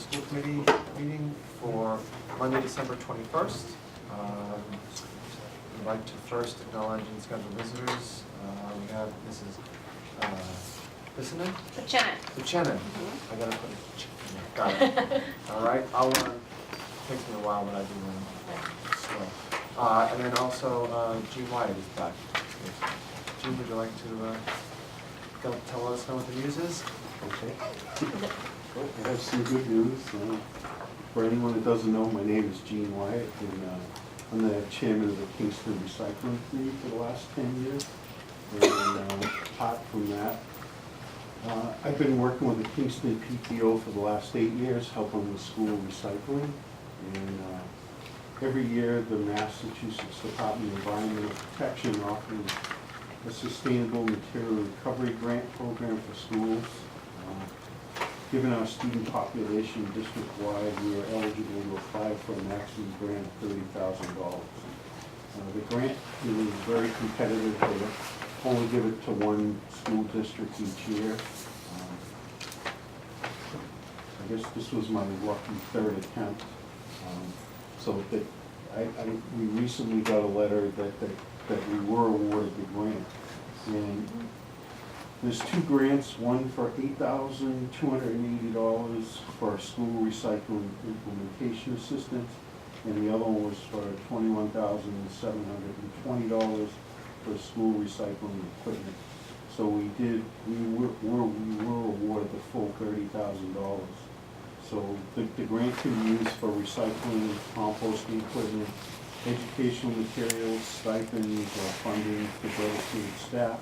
school committee meeting for Monday, December 21st. We'd like to first acknowledge and schedule visitors. We have Mrs. Bissinen? Buchanan. I gotta put it. Got it. All right. Takes me a while, but I do learn slow. And then also Jean Wyatt is back. Jean, would you like to tell us what the news is? Okay. Well, I have some good news. For anyone that doesn't know, my name is Gene Wyatt, and I'm the chairman of the Kingston Recycling Committee for the last 10 years. And apart from that, I've been working with the Kingston PTO for the last 8 years, helping with school recycling. And every year, the Massachusetts Department of Environmental Protection offers a sustainable material recovery grant program for schools. Given our student population district-wide, we are eligible to apply for a maximum grant of $30,000. The grant is very competitive. They only give it to one school district each year. I guess this was my lucky third attempt. So that we recently got a letter that we were awarded the grant. And there's two grants, one for $8,280 for school recycling implementation assistance, and the other one was for $21,720 for school recycling equipment. So we were awarded the full $30,000. So the grant can be used for recycling, composting equipment, educational materials, stipends, or funding for dedicated staff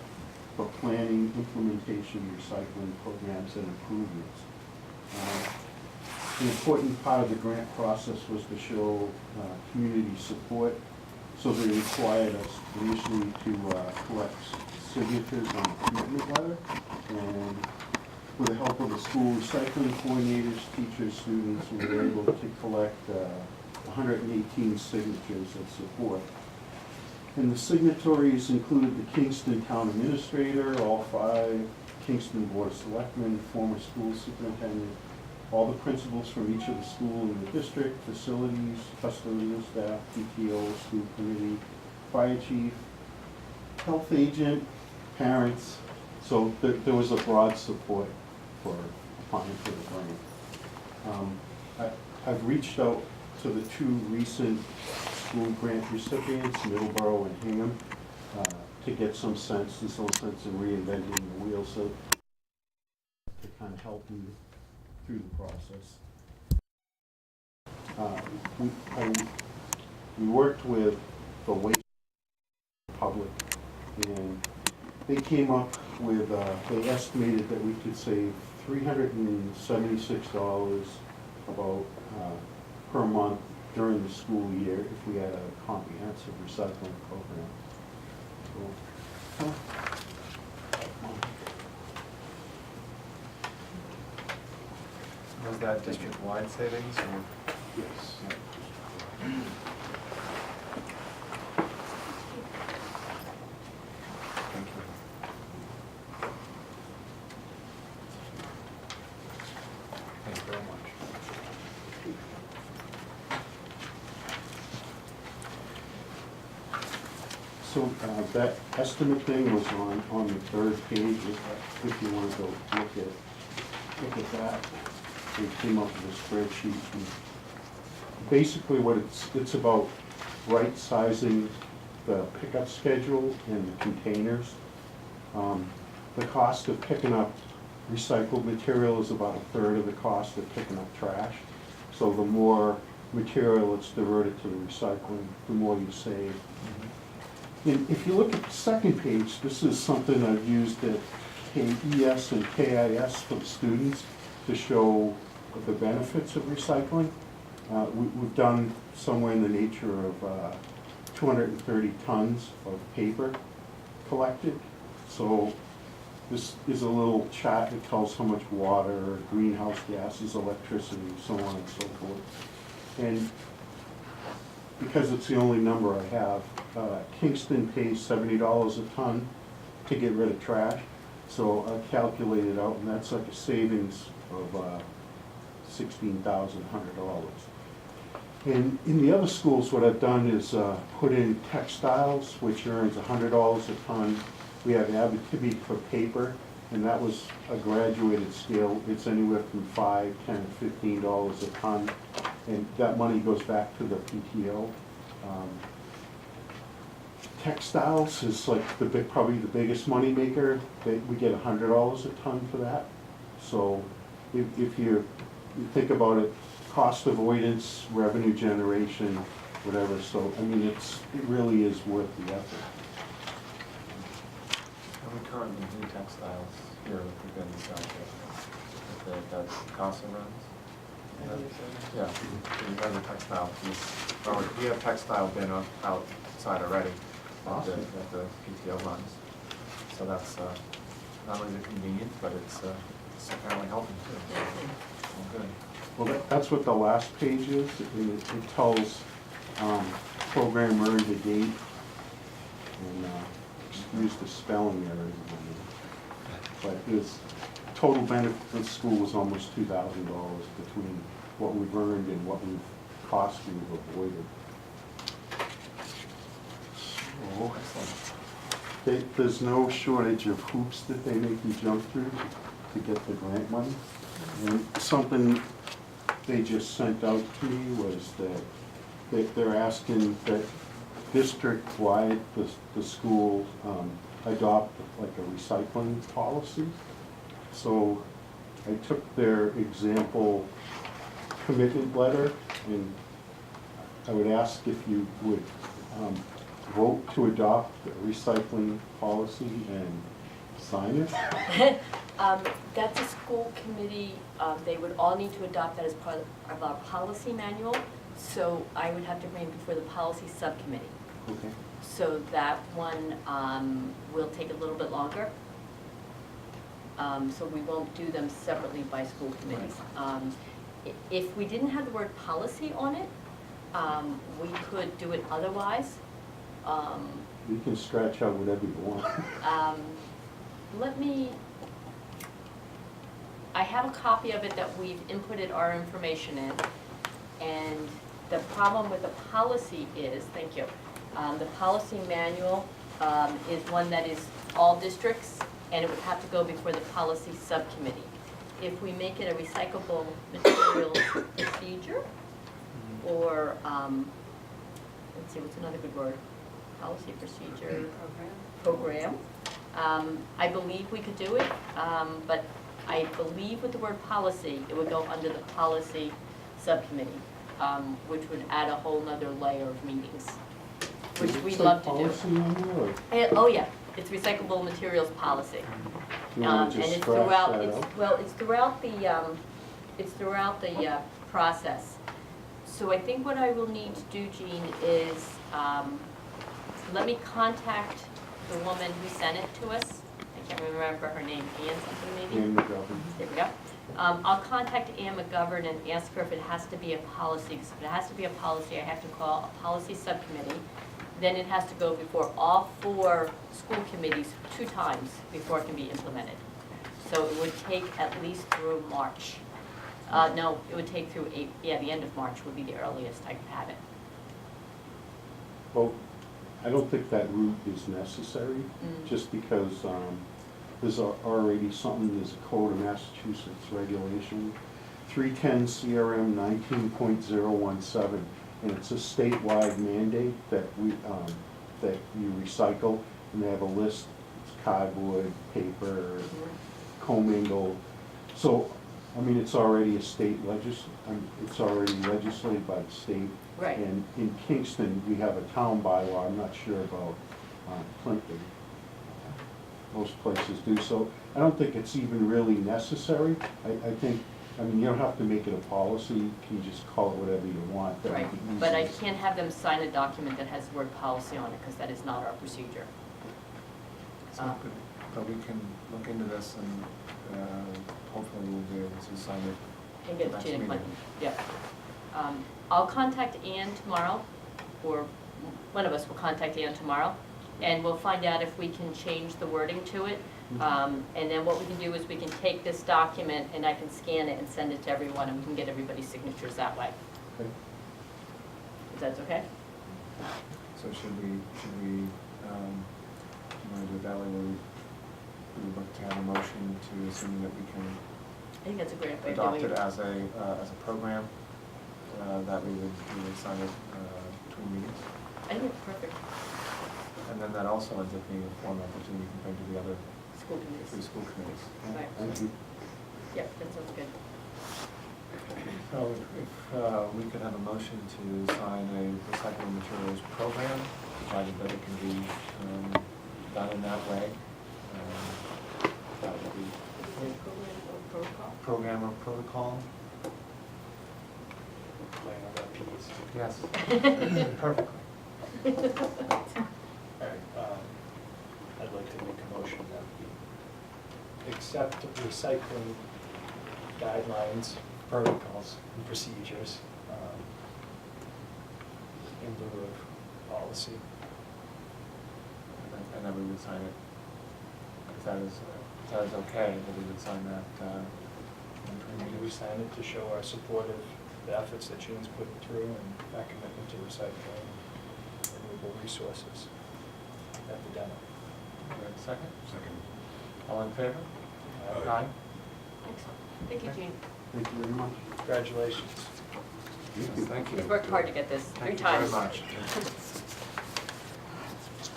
for planning, implementation, recycling programs, and improvements. An important part of the grant process was to show community support, so they required us initially to collect signatures on a commitment letter, and with the help of the school recycling coordinators, teachers, students, we were able to collect 118 signatures of support. And the signatories included the Kingston Town Administrator, all 5, Kingston Board of Selectmen, former school superintendent, all the principals from each of the schools in the district, facilities, custodial staff, PTO, school committee, fire chief, health agent, parents. So there was a broad support for applying for the grant. I've reached out to the 2 recent school grant recipients, Middleborough and Hingham, to get some sense in reinventing the wheel, so to kind of help me through the process. We worked with the Waste Public, and they came up with, they estimated that we could save $376 about per month during the school year if we had a comprehensive recycling program. So, Was that district-wide savings, or? yes. Thank you. Thank you very much. So that estimate thing was on the 3rd page. If you want to go look at that, we came up with a spreadsheet. And basically, what it's about right sizing the pickup schedule and the containers. The cost of picking up recycled material is about 1/3 of the cost of picking up trash. So the more material it's diverted to the recycling, the more you save. And if you look at the 2nd page, this is something I've used at KES and KIS for the students to show the benefits of recycling. We've done somewhere in the nature of 230 tons of paper collected. So this is a little chart that tells how much water, greenhouse gases, electricity, so on and so forth. And because it's the only number I have, Kingston pays $70 a ton to get rid of trash. So I calculated out, and that's like a savings of $16,100. And in the other schools, what I've done is put in textiles, which earns $100 a ton. We have Abitibi for paper, and that was a graduated scale. It's anywhere from $5, $10, $15 a ton, and that money goes back to the PTO. Textiles is like probably the biggest money maker. We get $100 a ton for that. So if you think about it, cost avoidance, revenue generation, whatever. So I mean, it really is worth the effort. And we currently do textiles here within the township. That CASA runs. Yeah, we run the textile piece. Or we have textile bin outside already. Awesome. That the PTO runs. So that's not only convenient, but it's apparently helping too. Well, good. Well, that's what the last page is. It tells program earned to date, and excuse the spelling errors. But his total benefit for the school was almost $2,000 between what we've earned and what cost we've avoided. So, there's no shortage of hoops that they make you jump through to get the grant money. And something they just sent out to me was that they're asking that district-wide, the school adopt like a recycling policy. So I took their example commitment letter, and I would ask if you would vote to adopt a recycling policy and sign it. That's a school committee, they would all need to adopt that as part of our policy manual, so I would have to bring it before the policy subcommittee. Okay. So that one will take a little bit longer. So we won't do them separately by school committees. If we didn't have the word policy on it, we could do it otherwise. You can scratch out whatever you want. I have a copy of it that we've inputted our information in, and the problem with the policy is, thank you, the policy manual is one that is all districts, and it would have to go before the policy subcommittee. If we make it a recyclable materials procedure, or, let's see, what's another good word? Policy procedure. Program. I believe we could do it, but I believe with the word policy, it would go under the policy subcommittee, which would add a whole nother layer of meetings, which we'd love to do. Oh yeah, it's recyclable materials policy. And it's throughout, it's throughout the process. So I think what I will need to do, Jean, is let me contact the woman who sent it to us. I can't remember her name, Ann something maybe? Ann McGovern. There we go. I'll contact Ann McGovern and ask her if it has to be a policy. Because if it has to be a policy, I have to call a policy subcommittee. Then it has to go before all 4 school committees 2 times before it can be implemented. So it would take at least through March. No, it would take through the end of March would be the earliest I could have it. Well, I don't think that route is necessary, just because there's already something, there's a code of Massachusetts regulation, 310 CRM 19.017, and it's a statewide mandate that that you recycle, and they have a list. It's cardboard, paper, commingled. So, I mean, it's already a state it's already legislated by the state. Right. And in Kingston, we have a town bylaw. I'm not sure about Clinton. Most places do. So I don't think it's even really necessary. I think, I mean, you don't have to make it a policy. You can just call it whatever you want. Right, but I can't have them sign a document that has the word policy on it, because that is not our procedure. But we can look into this, and hopefully we'll be able to sign it. And get it to Clinton. Yeah. I'll contact Ann tomorrow, or one of us will contact Ann tomorrow, and we'll find out if we can change the wording to it. And then what we can do is we can take this document and I can scan it and send it to everyone and we can get everybody's signatures that way. Okay. If that's okay? So should we, do you want to do it that way, where we would look to have a motion to, assuming that we can I think that's a great way of adopt doing it it. as a program, that we would sign it between meetings? I think it's perfect. And then that also ends up being a form opportunity compared to the other School committees. 3 school committees. Right. Thank you. Yep, that sounds good. So if we could have a motion to sign a recycling materials program, provided that it can be done in that way, that would be Program or protocol? program or protocol. Playing on that piece. Yes, perfectly. All right, I'd like to make a motion that we accept recycling guidelines, protocols, and procedures in lieu of policy. And then we would sign it, if that is okay, that we would sign that in between We meetings. sign it to show our support of the efforts that Jean's putting through and our commitment to recycling and renewable resources at the Dennett. Do we have a second? Second. All in favor? Aye. Excellent. Thank you, Jean. Thank you very much. Congratulations. Yes, thank you. We've worked hard to get this 3 Thank you times. very much.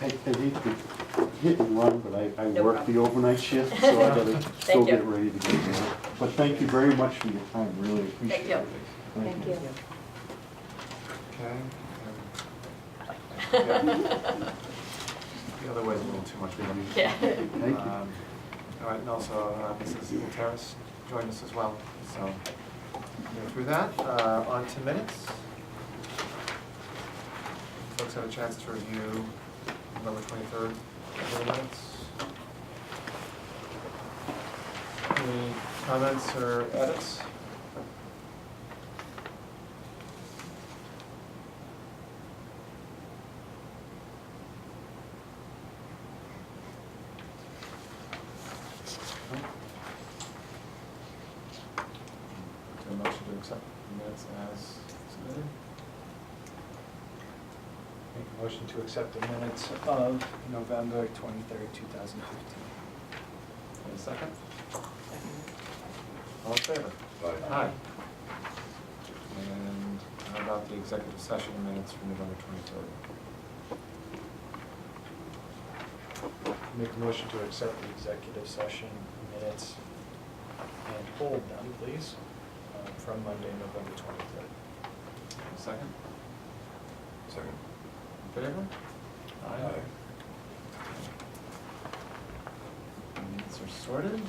I hate to hit and run, but I No work problem. the overnight shift, so I gotta still Thank you. get ready to get there. But thank you very much for your time, really appreciate Thank it. you. Thank you. Okay. and- The other way's a little too much for me. Yeah. Thank you. All right, and also Mrs. Gutierrez joined us as well, so go through that. On to minutes. Folks have a chance to review November 23rd minutes. Any comments or edits? Do a motion to accept the minutes as submitted? Make a motion to accept the minutes of November 23rd, 2015. Any second? All in favor? Aye. Aye. And how about the executive session minutes from November 23rd? Make a motion to accept the executive session minutes and hold them, please, from Monday, November 23rd. A second? Second. In favor? Minutes are sorted.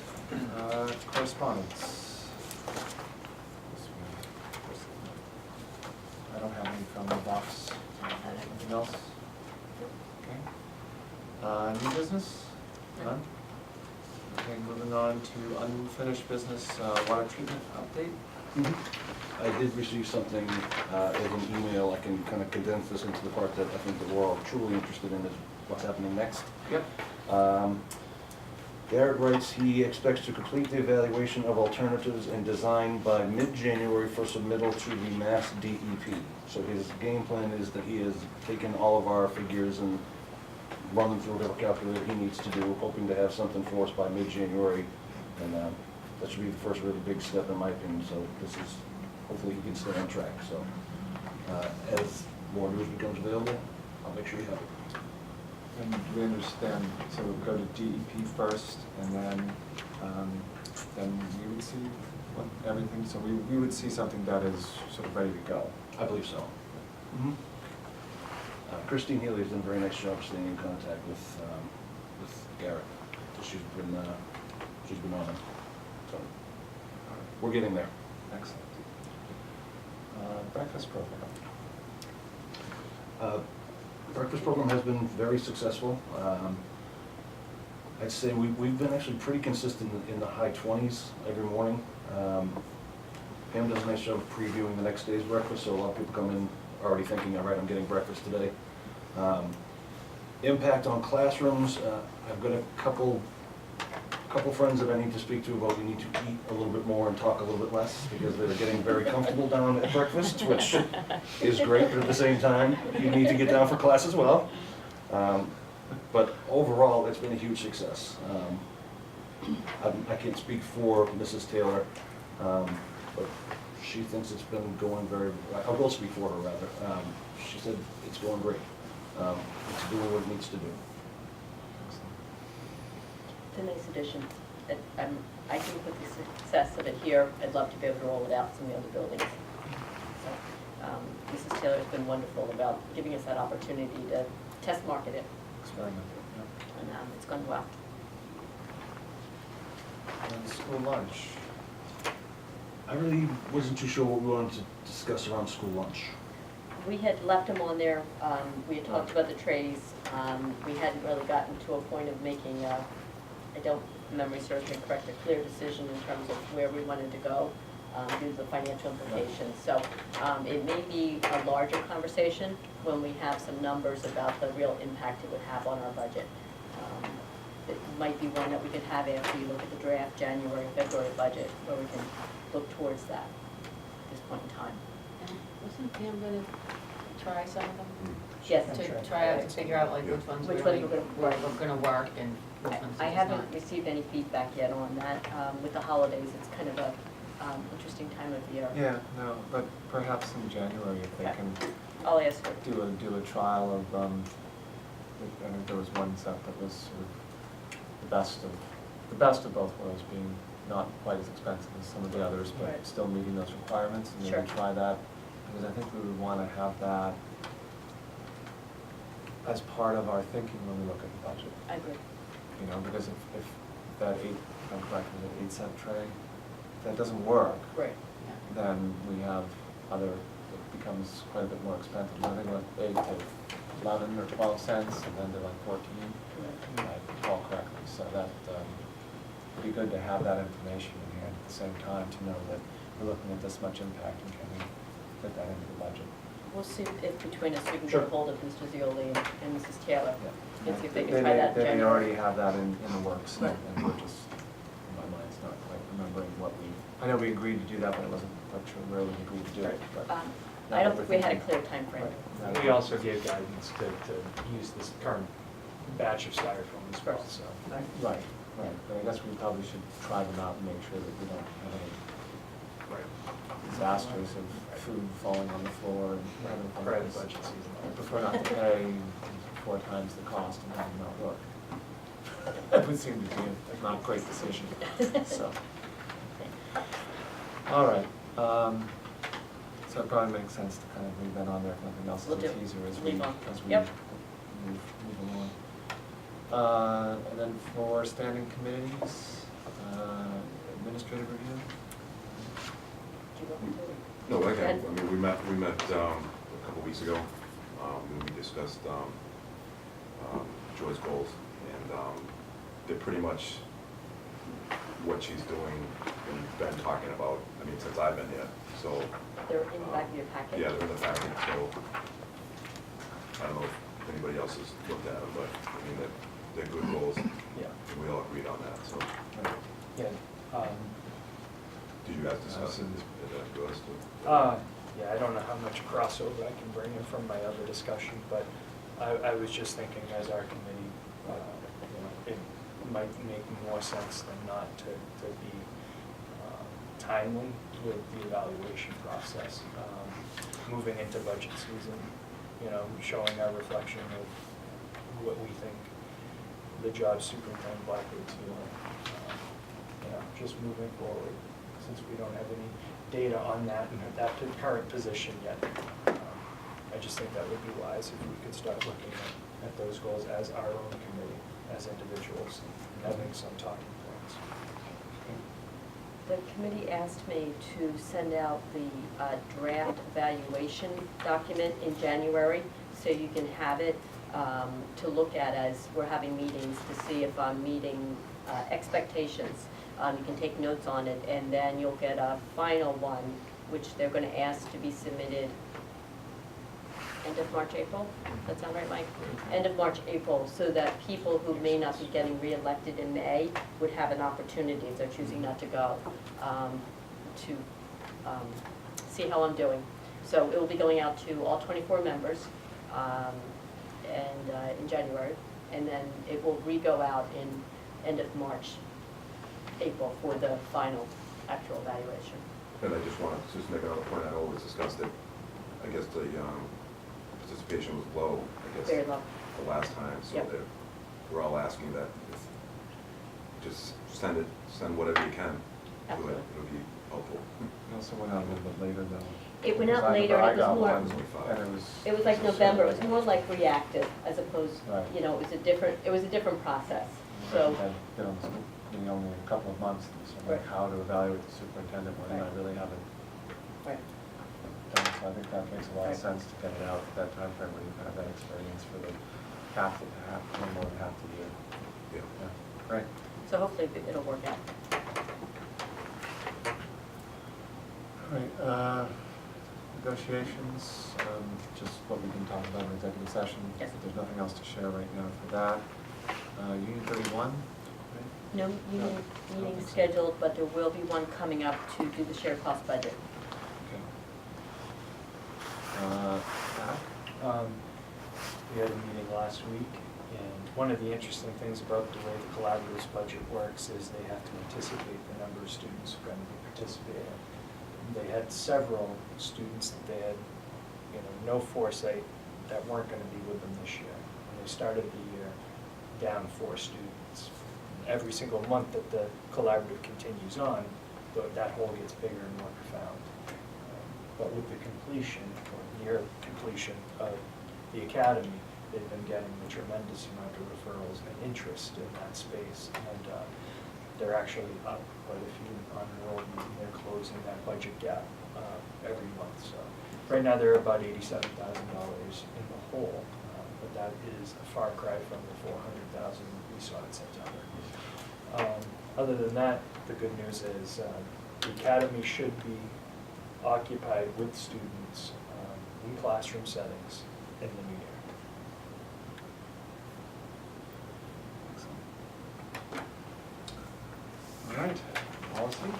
Correspondence. I don't have any from the box. Anything else? Okay. New business? None? Okay, moving on to unfinished business, water treatment update. I did receive something as an email. I can kind of condense this into the part that I think that we're all truly interested in, is what's happening next. Yep. Garrett writes he expects to complete the evaluation of alternatives and design by mid-January for submittal to the Mass DEP. So his game plan is that he has taken all of our figures and run them through whatever calculator he needs to do, hoping to have something for us by mid-January. And that should be the first really big step in my opinion, so this is, hopefully he can stay on track. So as more news becomes available, I'll make sure you have it. And we understand, so we'll go to DEP first, and then we would see everything, so we would see something that is sort of ready to go. I believe so. Christine Healy has done a very nice job staying in contact with Garrett. She's been on it. So we're getting there. Excellent. Breakfast program. Breakfast program has been very successful. I'd say we've been actually pretty consistent in the high 20s every morning. Pam does a nice job of previewing the next day's breakfast, so a lot of people come in already thinking, all right, I'm getting breakfast today. Impact on classrooms, I've got a couple couple friends that I need to speak to about, you need to eat a little bit more and talk a little bit less, because they're getting very comfortable down at breakfast, which is great, but at the same time, you need to get down for class as well. But overall, it's been a huge success. I can't speak for Mrs. Taylor, but she thinks it's been going very, I will speak for her rather. She said it's going great. It's doing what it needs to do. It's a nice addition. I think with the success of it here, I'd love to be able to roll it out to some of the other buildings. So, Mrs. Taylor's been wonderful about giving us that opportunity to test market it, Experiment, yeah. and it's gone well. And school lunch. I really wasn't too sure what we wanted to discuss around school lunch. We had left them on there, we had talked about the trays, we hadn't really gotten to a point of making a, I don't, if memory serves me correct, a clear decision in terms of where we wanted to go, due to the financial implications. So, it may be a larger conversation when we have some numbers about the real impact it would have on our budget. It might be one that we could have after you look at the draft January, February budget, where we can look towards that at this point in time. Wasn't Pam gonna try some of them? Yes, To try out, to figure out like which ones really were gonna work and which ones I just haven't not. received any feedback yet on that. With the holidays, it's kind of a interesting time of year. Yeah, no, but perhaps in January if they Okay. can I'll ask her. do a trial of, I think there was one set that was sort of the best of both worlds, being not quite as expensive as some of the others, but Right. still meeting those requirements, and Sure. maybe try that. Because I think we would want to have that as part of our thinking when we look at the budget. I agree. You know, because if that if I'm correct, with an 8-cent tray, if that doesn't work, Right. then we have other, it becomes quite a bit more expensive. I think it went 8 to 11 or 12 cents, and then to like 14, if I recall correctly. So that, it'd be good to have that information in hand at the same time, to know that we're looking at this much impact, and can we fit that into the budget? We'll see if between us we can Sure. get hold of Mr. Zioli and Mrs. Taylor. Yeah. And see if they can try that in They January. already have that in the works, and we're just, in my mind, it's not quite remembering what we, I know we agreed to do that, but I wasn't quite sure where we agreed to do it, but. I don't think we had a clear timeframe. Right. We also gave guidance to use this current batch of styrofoam as well, so. Right, but I guess we probably should try them out and make sure that we don't have any disasters of food falling on the floor and having fun. Prior to budget season. I prefer not to pay 4 times the cost and have them not work. That would seem to be a not great decision, so. All right, so it probably makes sense to kind of leave that on there, if nothing else, We'll as a do. teaser as Leave on. we Yep. move along. And then for standing committees, administrative review? Do you want me to? No, I Go ahead. mean, we met a couple weeks ago, when we discussed, Joy's goals, and, they're pretty much what she's doing and been talking about, I mean, since I've been here, so. They're in the back of your packet. Yeah, they're in the packet, so, I don't know if anybody else has looked at them, but, I mean, they're good goals, and Yeah, we all agreed on that, so. yeah. Did you guys discuss it, yours too? Yeah, I don't know how much crossover I can bring in from my other discussion, but I was just thinking as our committee, you know, it might make more sense than not to be timely with the evaluation process. Moving into budget season, you know, showing our reflection of what we think the job Superintendent Blackwood's doing. You know, just moving forward, since we don't have any data on that current position yet. I just think that would be wise if we could start looking at those goals as our own committee, as individuals, and having some talking points. The committee asked me to send out the draft evaluation document in January, so you can have it to look at as we're having meetings to see if I'm meeting expectations. You can take notes on it, and then you'll get a final one, which they're going to ask to be submitted and end of March, April. Does that sound right, Mike? End of March, April, so that people who may not be getting reelected in May would have an opportunity, if they're choosing not to go, to see how I'm doing. So it will be going out to all 24 members in January, and then it will re-go out in end of March, April for the final actual evaluation. And I just want to just make another point, I know it was discussed that, I guess the participation was low, I guess. Very low. The last time, so Yep. that we're all asking that, just send whatever you can to it, Absolutely. it'll be helpful. It also went out a little bit later though. It went out Because I later, remember and it I was more, got one, and it was like November, it was more like reactive as opposed, Right. you know, it was a different process. So, I've been on the school committee only a couple of months, so like Right. how to evaluate the superintendent when I Right. really haven't right, done. So I think that makes a lot of Right. sense to get it out at that time frame when you've had that experience for the half, no more than half the year. Yeah. Yeah, great. so hopefully it'll work out. All right, negotiations, just what we've been talking about in executive session. Yes. There's nothing else to share right now for that. Union 31, right? No meeting Okay. scheduled, but there will be one coming up to do the shared cost budget. Okay. Zach? We had a meeting last week, and one of the interesting things about the way the collaboratives budget works is they have to anticipate the number of students who are going to be participating. They had several students that they had, no foresight that weren't going to be with them this year. And they started the year down 4 students. Every single month that the collaborative continues on, that hole gets bigger and more profound. But with the completion, or near completion of the academy, they've been getting a tremendous amount of referrals and interest in that space. And they're actually up quite a few on enrollment, and they're closing that budget gap every month. So right now, they're about $87,000 in the hole, but that is a far cry from the $400,000 we saw in September. Other than that, the good news is the academy should be occupied with students in classroom settings in the new year. All right, policy?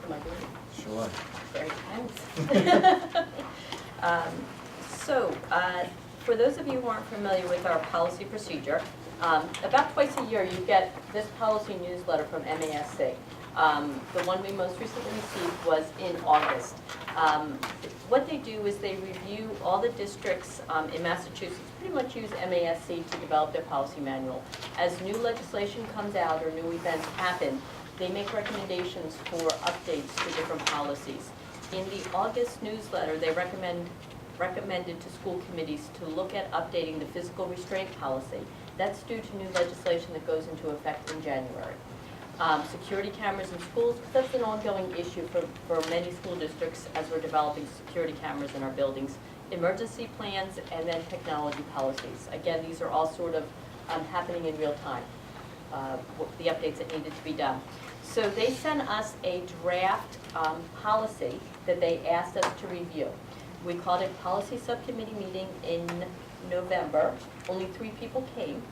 Am I doing it? Sure. Very tense. So, for those of you who aren't familiar with our policy procedure, about twice a year you get this policy newsletter from MASC. The one we most recently received was in August. What they do is they review all the districts in Massachusetts, pretty much use MASC to develop their policy manual. As new legislation comes out or new events happen, they make recommendations for updates to different policies. In the August newsletter, they recommended to school committees to look at updating the physical restraint policy. That's due to new legislation that goes into effect in January. Security cameras in schools, because that's an ongoing issue for many school districts as we're developing security cameras in our buildings. Emergency plans, and then technology policies. Again, these are all sort of happening in real time, the updates that needed to be done. So they sent us a draft policy that they asked us to review. We called it policy subcommittee meeting in November. Only 3 people came.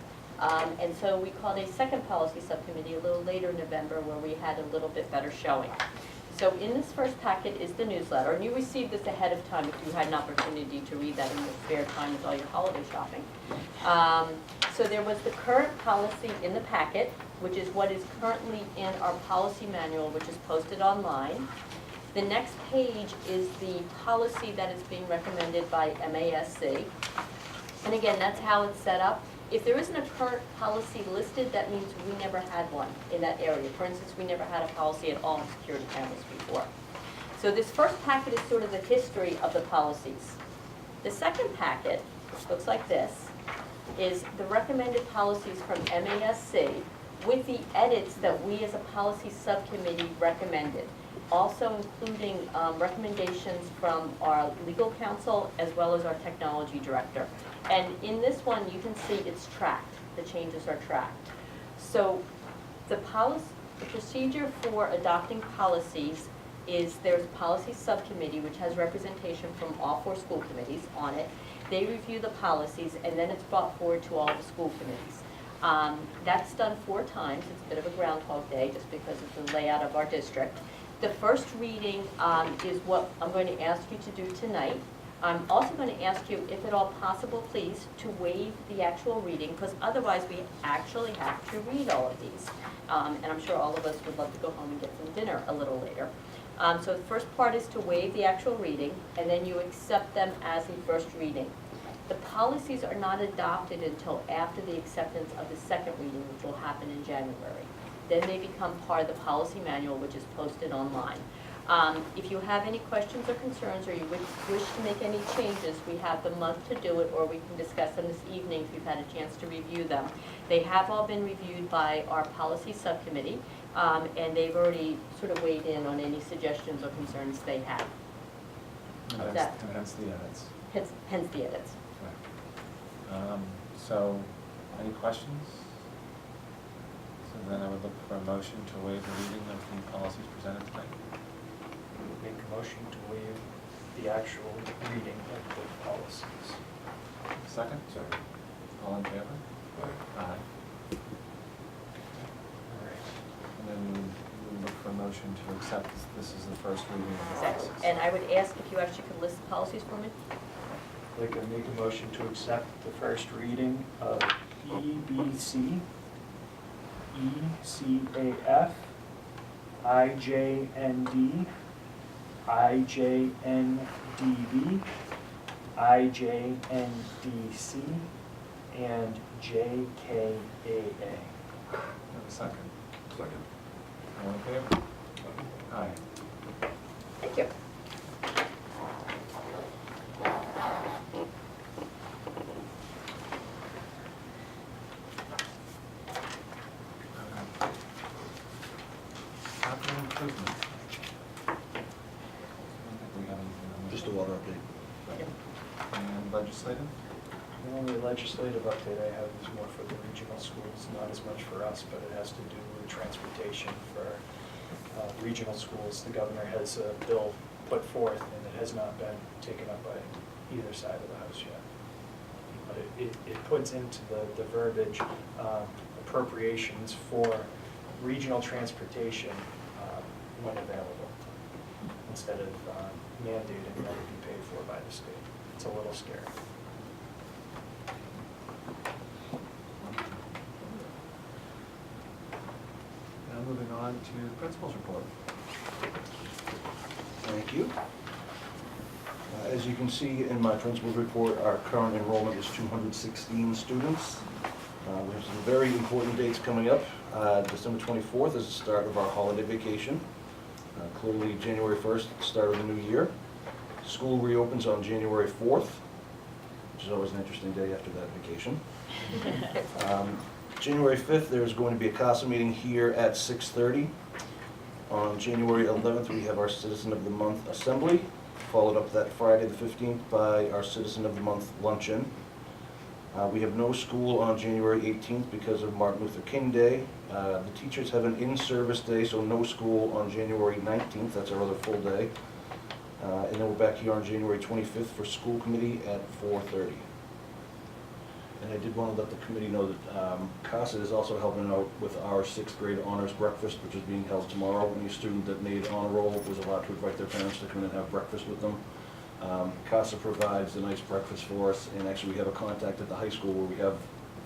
And so we called a second policy subcommittee a little later in November where we had a little bit better showing. So in this first packet is the newsletter, and you received this ahead of time if you had an opportunity to read that in your spare time with all your holiday shopping. So there was the current policy in the packet, which is what is currently in our policy manual, which is posted online. The next page is the policy that is being recommended by MASC. And again, that's how it's set up. If there isn't a current policy listed, that means we never had one in that area. For instance, we never had a policy at all on security cameras before. So this first packet is sort of the history of the policies. The second packet, which looks like this, is the recommended policies from MASC with the edits that we as a policy subcommittee recommended, also including recommendations from our legal counsel as well as our technology director. And in this one, you can see it's tracked. The changes are tracked. So the procedure for adopting policies is there's a policy subcommittee which has representation from all 4 school committees on it. They review the policies, and then it's brought forward to all the school committees. That's done 4 times. It's a bit of a Groundhog Day just because of the layout of our district. The first reading is what I'm going to ask you to do tonight. I'm also going to ask you, if at all possible, please, to waive the actual reading, because otherwise we actually have to read all of these. And I'm sure all of us would love to go home and get some dinner a little later. So the first part is to waive the actual reading, and then you accept them as a first reading. The policies are not adopted until after the acceptance of the second reading, which will happen in January. Then they become part of the policy manual, which is posted online. If you have any questions or concerns, or you wish to make any changes, we have the month to do it, or we can discuss them this evening if you've had a chance to review them. They have all been reviewed by our policy subcommittee, and they've already sort of weighed in on any suggestions or concerns they have. And hence the edits. Hence the edits. Okay. So, any questions? So then I would look for a motion to waive the reading of the policies presented tonight. Make a motion to waive the actual reading of the policies. Second? Second. All in favor? Aye. Aye. All right. And then we look for a motion to accept this is the first reading of the Exactly. policies. And I would ask if you actually could list the policies for me. I'd like to make a motion to accept the first reading of EBC, ECAF, IJND, IJNDB, IJNDC, and JKAA. Have a second. Second. All in favor? Aye. Thank you. Capital improvement. I don't think we have anything on that. Just a water update. And legislative? The only legislative update I have is more for the regional schools, not as much for us, but it has to do with transportation for regional schools. The governor has a bill put forth, and it has not been taken up by either side of the House yet. But it puts into the verbiage appropriations for regional transportation when available, instead of mandating that it be paid for by the state. It's a little scary. Now moving on to the principal's report. Thank you. As you can see in my principal's report, our current enrollment is 216 students. We have some very important dates coming up. December 24th is the start of our holiday vacation. Clearly, January 1st, start of the new year. School reopens on January 4th, which is always an interesting day after that vacation. January 5th, there's going to be a CASA meeting here at 6:30. On January 11th, we have our Citizen of the Month Assembly, followed up that Friday the 15th by our Citizen of the Month Luncheon. We have no school on January 18th because of Martin Luther King Day. The teachers have an in-service day, so no school on January 19th, that's our other full day. And then we're back here on January 25th for school committee at 4:30. And I did want to let the committee know that CASA is also helping out with our 6th grade honors breakfast, which is being held tomorrow. Any student that made honor roll was allowed to invite their parents to come in and have breakfast with them. CASA provides a nice breakfast for us, and actually we have a contact at the high school where we have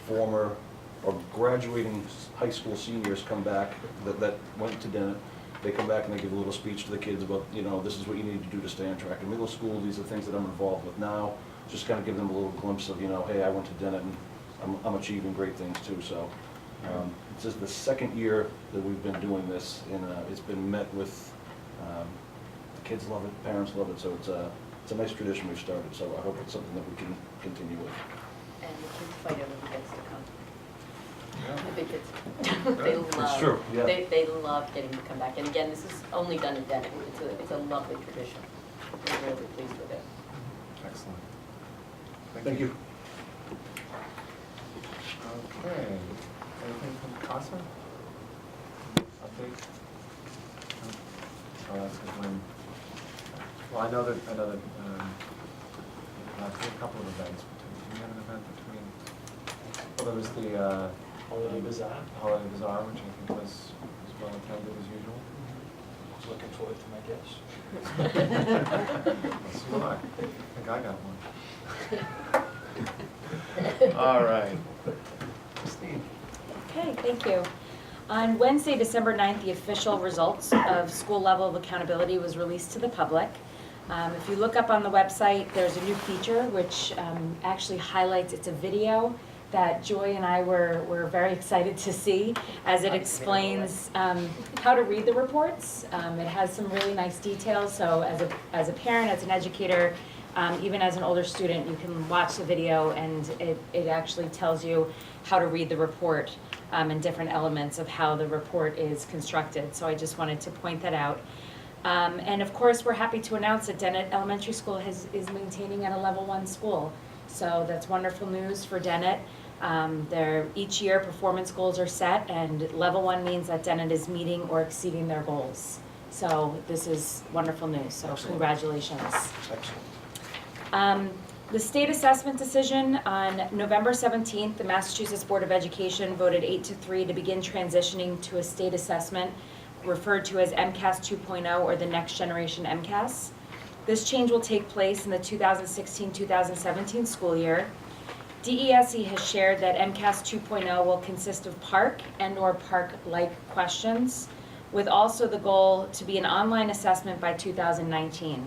former or graduating high school seniors come back that went to Dennett. They come back and they give a little speech to the kids about, you know, this is what you need to do to stay on track in middle school. These are things that I'm involved with now. Just kind of give them a little glimpse of, you know, hey, I went to Dennett and I'm achieving great things too. So it's just the second year that we've been doing this, and it's been met with, the kids love it, parents love it. So it's a nice tradition we've started. So I hope it's something that we can continue with. And the kids fight over who gets to come. Yeah. The big kids. Good. They It's love, true, yeah. they love getting to come back. And again, this is only done in Dennett. It's a lovely tradition. We're really pleased with it. Excellent. Thank you. Okay, anything from CASA? Update? so that's when, well, I know that, I think a couple of events between, we had an event between, well, there was the, Holiday Bazaar. Holiday Bazaar, which I think was well attended as usual. Looking forward to my gifts. So do I. I think I got one. All right. Christine. Okay, thank you. On Wednesday, December 9th, the official results of school level of accountability was released to the public. If you look up on the website, there's a new feature which actually highlights, it's a video that Joy and I were very excited to see, as it explains how to read the reports. It has some really nice details, so as a parent, as an educator, even as an older student, you can watch the video and it actually tells you how to read the report and different elements of how the report is constructed. So I just wanted to point that out. And of course, we're happy to announce that Dennett Elementary School is maintaining at a level 1 school. So that's wonderful news for Dennett. Each year performance goals are set, and level 1 means that Dennett is meeting or exceeding their goals. So this is wonderful news, so Excellent. Congratulations. Excellent. The state assessment decision on November 17th, the Massachusetts Board of Education voted 8-3 to begin transitioning to a state assessment referred to as MCAS 2.0 or the Next Generation MCAS. This change will take place in the 2016-2017 school year. DESE has shared that MCAS 2.0 will consist of PARCC and/or PARCC-like questions, with also the goal to be an online assessment by 2019.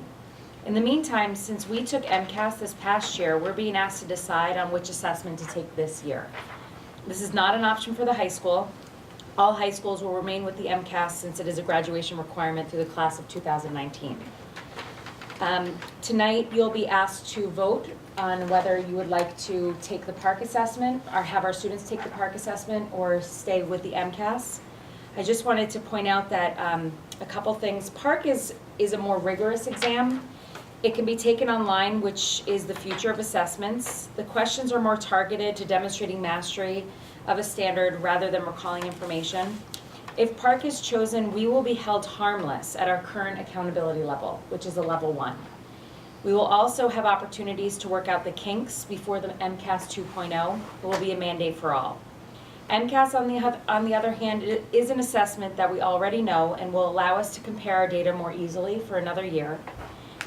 In the meantime, since we took MCAS this past year, we're being asked to decide on which assessment to take this year. This is not an option for the high school. All high schools will remain with the MCAS since it is a graduation requirement through the class of 2019. Tonight, you'll be asked to vote on whether you would like to take the PARCC assessment or have our students take the PARCC assessment or stay with the MCAS. I just wanted to point out that a couple things. PARCC is a more rigorous exam. It can be taken online, which is the future of assessments. The questions are more targeted to demonstrating mastery of a standard rather than recalling information. If PARCC is chosen, we will be held harmless at our current accountability level, which is a level 1. We will also have opportunities to work out the kinks before the MCAS 2.0. It will be a mandate for all. MCAS, on the other hand, is an assessment that we already know and will allow us to compare our data more easily for another year.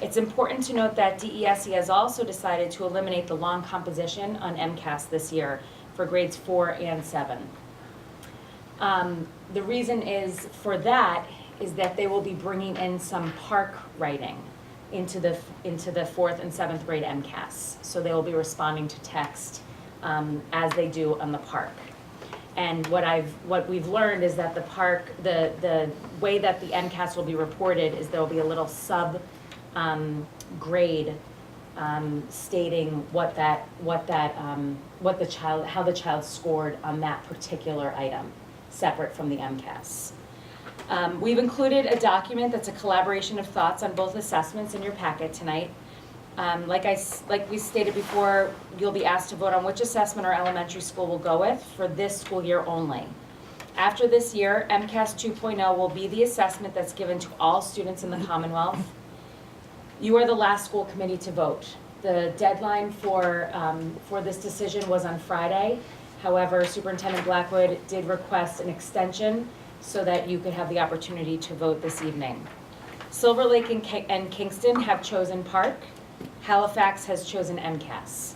It's important to note that DESE has also decided to eliminate the long composition on MCAS this year for grades 4 and 7. The reason for that is that they will be bringing in some PARCC writing into the 4th and 7th grade MCAS. So they will be responding to text as they do on the PARCC. And what we've learned is that the PARCC, the way that the MCAS will be reported is there will be a little sub grade stating how the child scored on that particular item, separate from the MCAS. We've included a document that's a collaboration of thoughts on both assessments in your packet tonight. Like we stated before, you'll be asked to vote on which assessment our elementary school will go with for this school year only. After this year, MCAS 2.0 will be the assessment that's given to all students in the Commonwealth. You are the last school committee to vote. The deadline for this decision was on Friday. However, Superintendent Blackwood did request an extension so that you could have the opportunity to vote this evening. Silver Lake and Kingston have chosen PARCC. Halifax has chosen MCAS.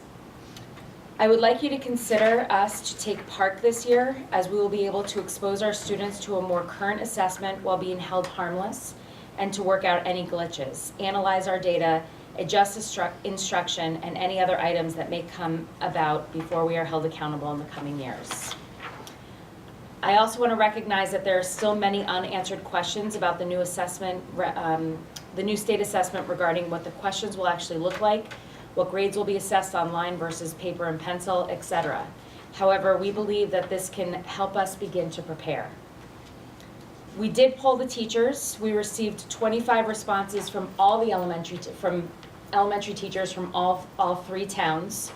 I would like you to consider us to take PARCC this year, as we will be able to expose our students to a more current assessment while being held harmless, and to work out any glitches, analyze our data, adjust instruction, and any other items that may come about before we are held accountable in the coming years. I also want to recognize that there are still many unanswered questions about the new assessment, the new state assessment regarding what the questions will actually look like, what grades will be assessed online versus paper and pencil, etc. However, we believe that this can help us begin to prepare. We did poll the teachers. We received 25 responses from all the elementary teachers from all 3 towns.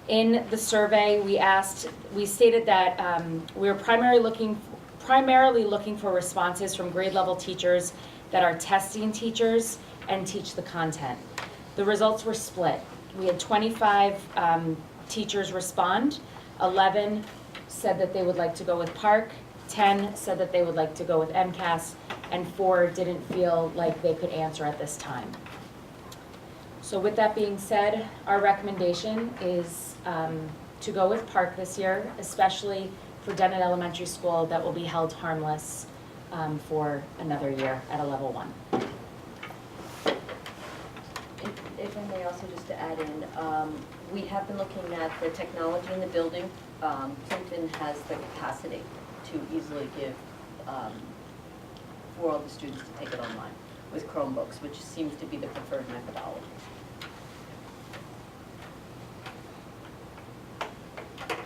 In the survey, we stated that we were primarily looking for responses from grade level teachers that are testing teachers and teach the content. The results were split. We had 25 teachers respond, 11 said that they would like to go with Park, 10 said that they would like to go with MCAS, and 4 didn't feel like they could answer at this time. So with that being said, our recommendation is to go with Park this year, especially for Dennett Elementary School that will be held harmless for another year at a level 1. If I may also just to add in, we have been looking at the technology in the building. Clinton has the capacity to easily give, for all the students to take it online with Chromebooks, which seems to be the preferred methodology.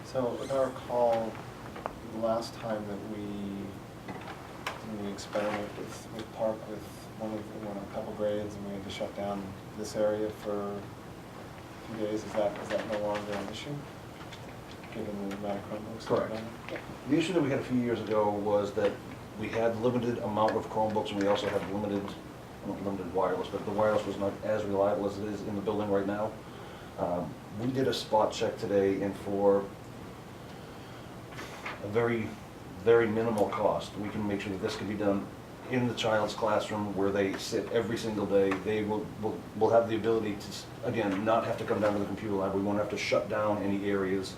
So if I recall, the last time that we experimented with Park with a couple grades and we had to shut down this area for a few days, is that no longer an issue? Given the amount of Chromebooks? Correct. The issue that we had a few years ago was that we had limited amount of Chromebooks and we also had limited wireless, but the wireless was not as reliable as it is in the building right now. We did a spot check today, and for a very, very minimal cost, we can make sure that this can be done in the child's classroom where they sit every single day. They will have the ability to, again, not have to come down to the computer lab. We won't have to shut down any areas.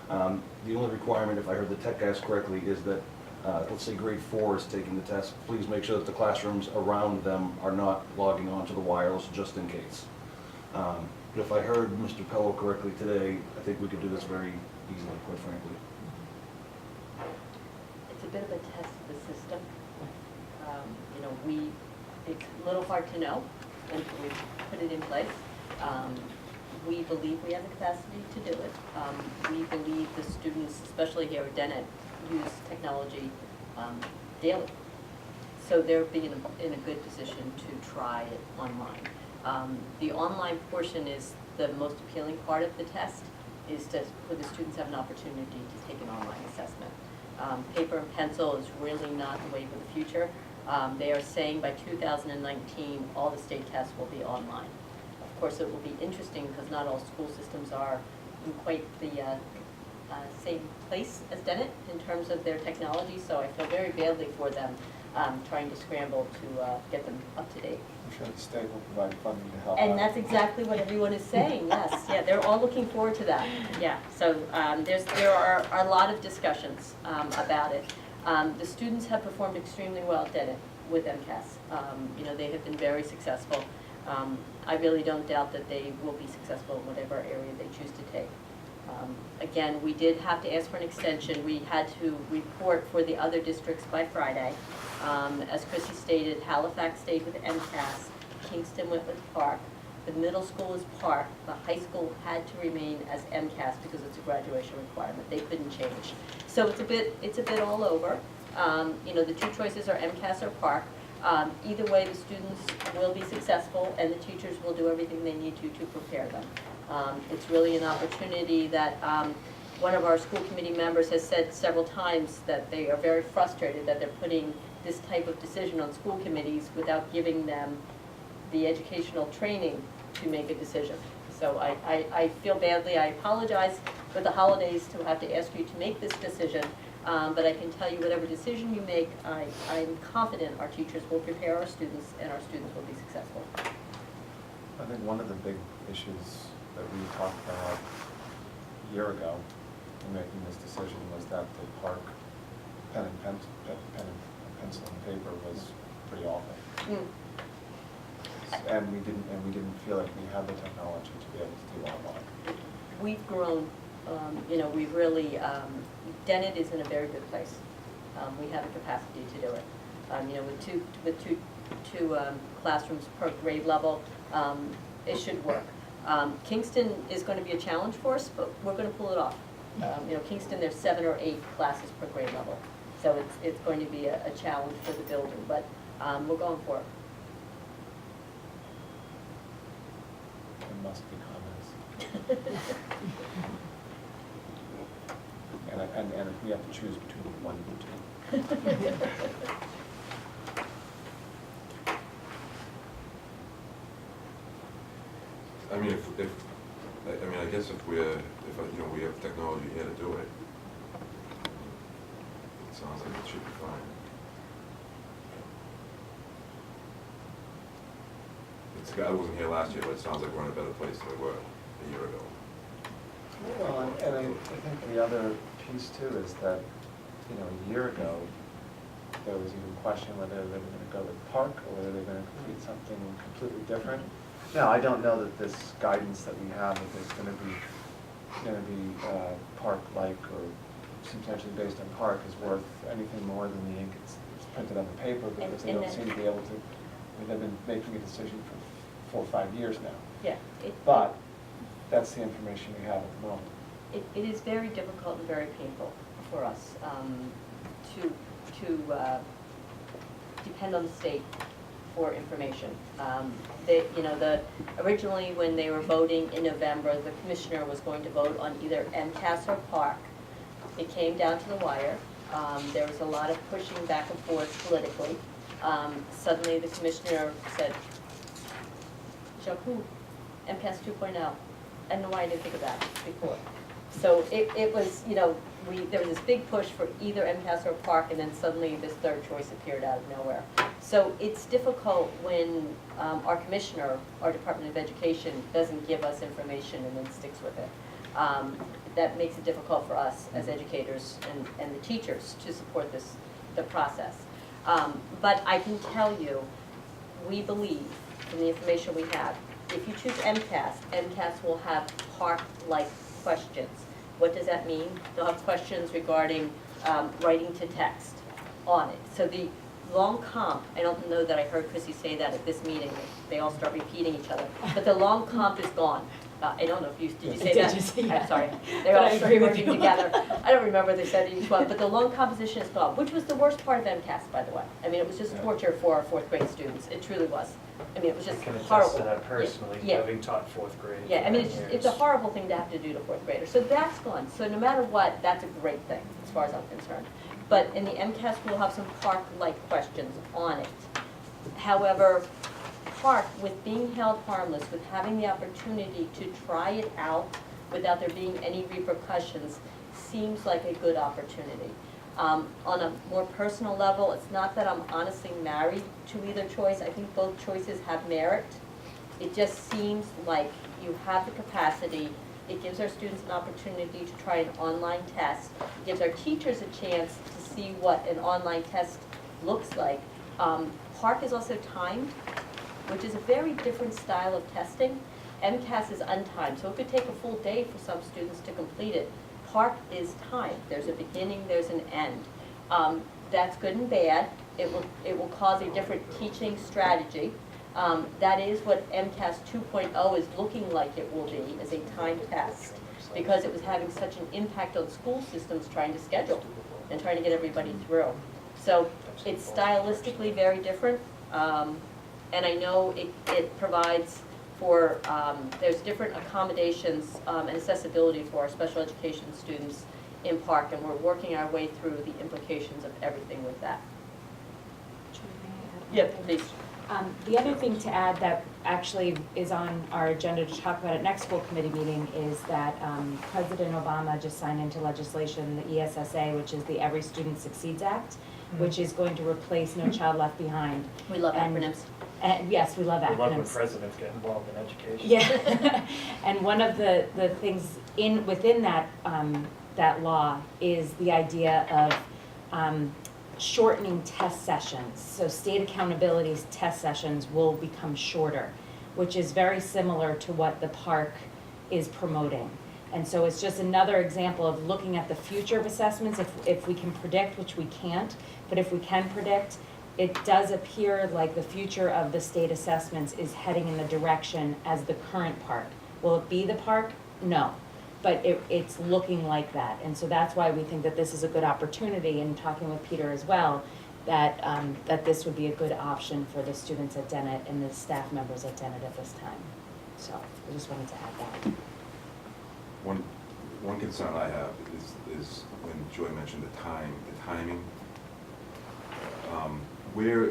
The only requirement, if I heard the tech guys correctly, is that, let's say grade 4 is taking the test, please make sure that the classrooms around them are not logging onto the wireless just in case. But if I heard Mr. Pello correctly today, I think we could do this very easily, quite frankly. It's a bit of a test of the system. You know, it's a little hard to know until we put it in place. We believe we have the capacity to do it. We believe the students, especially here at Dennett, use technology daily. So they're being in a good position to try it online. The online portion is the most appealing part of the test, is for the students have an opportunity to take an online assessment. Paper and pencil is really not the way for the future. They are saying by 2019, all the state tests will be online. Of course, it will be interesting because not all school systems are in quite the same place as Dennett in terms of their technology, so I feel very badly for them trying to scramble to get them up to date. I'm sure the state will provide funding to help And out. that's exactly what everyone is saying, yes. Yeah, they're all looking forward to that. Yeah, so there are a lot of discussions about it. The students have performed extremely well at Dennett with MCAS. You know, they have been very successful. I really don't doubt that they will be successful in whatever area they choose to take. Again, we did have to ask for an extension. We had to report for the other districts by Friday. As Chrissy stated, Halifax stayed with MCAS, Kingston went with Park. The middle school is Park. The high school had to remain as MCAS because it's a graduation requirement. They couldn't change. So it's a bit all over. You know, the two choices are MCAS or Park. Either way, the students will be successful and the teachers will do everything they need to prepare them. It's really an opportunity that one of our school committee members has said several times that they are very frustrated that they're putting this type of decision on school committees without giving them the educational training to make a decision. So I feel badly. I apologize for the holidays to have to ask you to make this decision. But I can tell you whatever decision you make, I'm confident our teachers will prepare our students and our students will be successful. I think one of the big issues that we talked about a year ago in making this decision was that the Park pen and pencil and paper was pretty awful. Mm. And we didn't feel like we had the technology to be able to do online. We've grown, you know, we've really, Dennett is in a very good place. We have the capacity to do it. You know, with two classrooms per grade level, it should work. Kingston is going to be a challenge for us, but we're going to pull it off. You know, Kingston, there's 7 or 8 classes per grade level. So it's going to be a challenge for the building, but we're going for it. There must be comments. And if we have to choose between 1 and 2. I mean, I guess if we have technology here to do it, it sounds like it should be fine. I wasn't here last year, but it sounds like we're in a better place than we were a year ago. Well, and I think the other piece too is that, a year ago, there was even question whether they were going to go with Park or whether they were going to complete something completely different. Now, I don't know that this guidance that we have, that there's going to be Park-like or substantially based on Park is worth anything more than the ink it's printed on the paper, because they don't seem to be able to, they've been making a decision for 4 or 5 years now. Yeah. But that's the information we have at the moment. It is very difficult and very painful for us to depend on the state for information. Originally when they were voting in November, the commissioner was going to vote on either MCAS or Park. It came down to the wire. There was a lot of pushing back and forth politically. Suddenly the commissioner said, Jaku, MCAS 2.0. I don't know why I didn't think of that before. So it was, there was this big push for either MCAS or Park, and then suddenly this third choice appeared out of nowhere. So it's difficult when our commissioner, our Department of Education, doesn't give us information and then sticks with it. That makes it difficult for us as educators and the teachers to support the process. But I can tell you, we believe, from the information we have, if you choose MCAS, MCAS will have Park-like questions. What does that mean? They'll have questions regarding writing to text on it. So the long comp, I don't know that I heard Chrissy say that at this meeting, they all start repeating each other, but the long comp is gone. I don't know if did you say that? Did you say that? I'm sorry. They all started working together. I don't remember they said each one, but the long composition is gone, which was the worst part of MCAS, by the way. I mean, it was just torture for our 4th grade students. It truly was. I mean, it was just I can horrible. attest to that personally, Yeah. having taught 4th grade. Yeah, I for mean, 10 it's a years. horrible thing to have to do to 4th graders. So that's gone. So no matter what, that's a great thing, as far as I'm concerned. But in the MCAS, we'll have some Park-like questions on it. However, Park, with being held harmless, with having the opportunity to try it out without there being any repercussions, seems like a good opportunity. On a more personal level, it's not that I'm honestly married to either choice. I think both choices have merit. It just seems like you have the capacity. It gives our students an opportunity to try an online test. It gives our teachers a chance to see what an online test looks like. Park is also timed, which is a very different style of testing. MCAS is untimed, so it could take a full day for some students to complete it. Park is timed. There's a beginning, there's an end. That's good and bad. It will cause a different teaching strategy. That is what MCAS 2.0 is looking like it will be, as a timed test, because it was having such an impact on school systems trying to schedule and trying to get everybody through. So it's stylistically very different. And I know it provides for, there's different accommodations and accessibility for our special education students in Park, and we're working our way through the implications of everything with that. Yep, please. The other thing to add that actually is on our agenda to talk about at next school committee meeting is that President Obama just signed into legislation the ESSA, which is the Every Student Succeeds Act, which is going to replace No Child Left Behind. We love acronyms. And yes, we love acronyms. We love when presidents get involved in education. Yeah, and one of the things within that that law is the idea of shortening test sessions. So state accountability's test sessions will become shorter, which is very similar to what the Park is promoting. And so it's just another example of looking at the future of assessments, if we can predict, which we can't, but if we can predict, it does appear like the future of the state assessments is heading in the direction as the current Park. Will it be the Park? No. But it's looking like that. And so that's why we think that this is a good opportunity, and talking with Peter as well, that that this would be a good option for the students at Dennett and the staff members at Dennett at this time. So I just wanted to add that. One concern I have is when Joy mentioned the timing. Where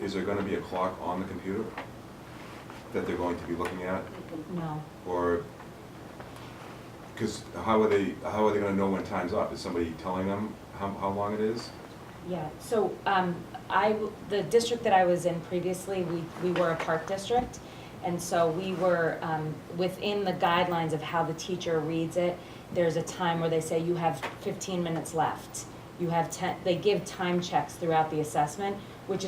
is there going to be a clock on the computer? that they're going to be looking at? No. Or, because how are they gonna know when time's up? Is somebody telling them how long it is? Yeah, so, the district that I was in previously, we were a park district. And so we were, within the guidelines of how the teacher reads it, there's a time where they say you have 15 minutes left. You have 10, they give time checks throughout the assessment, which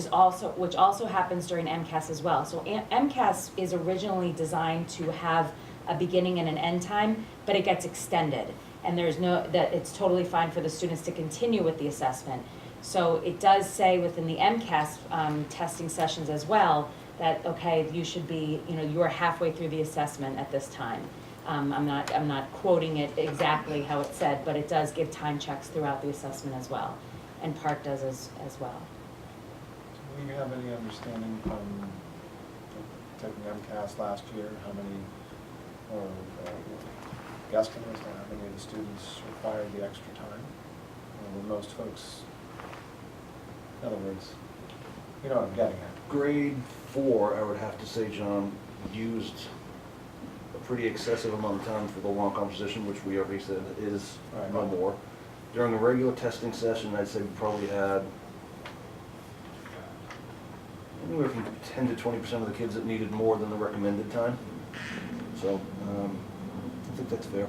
also happens during MCAS as well. So MCAS is originally designed to have a beginning and an end time, but it gets extended. And that it's totally fine for the students to continue with the assessment. So it does say within the MCAS testing sessions as well, that, okay, you should be, you are halfway through the assessment at this time. I'm not quoting it exactly how it said, but it does give time checks throughout the assessment as well, and Park does as well. Do we have any understanding from taking MCAS last year, how many, or guesstimates on how many of the students required the extra time? Or were most folks, in other words, you know what I'm getting at? Grade 4, I would have to say, John, used a pretty excessive amount of time for the long composition, which we already said is Right. no more. During a regular testing session, I'd say we probably had anywhere from 10 to 20% of the kids that needed more than the recommended time. So I think that's fair.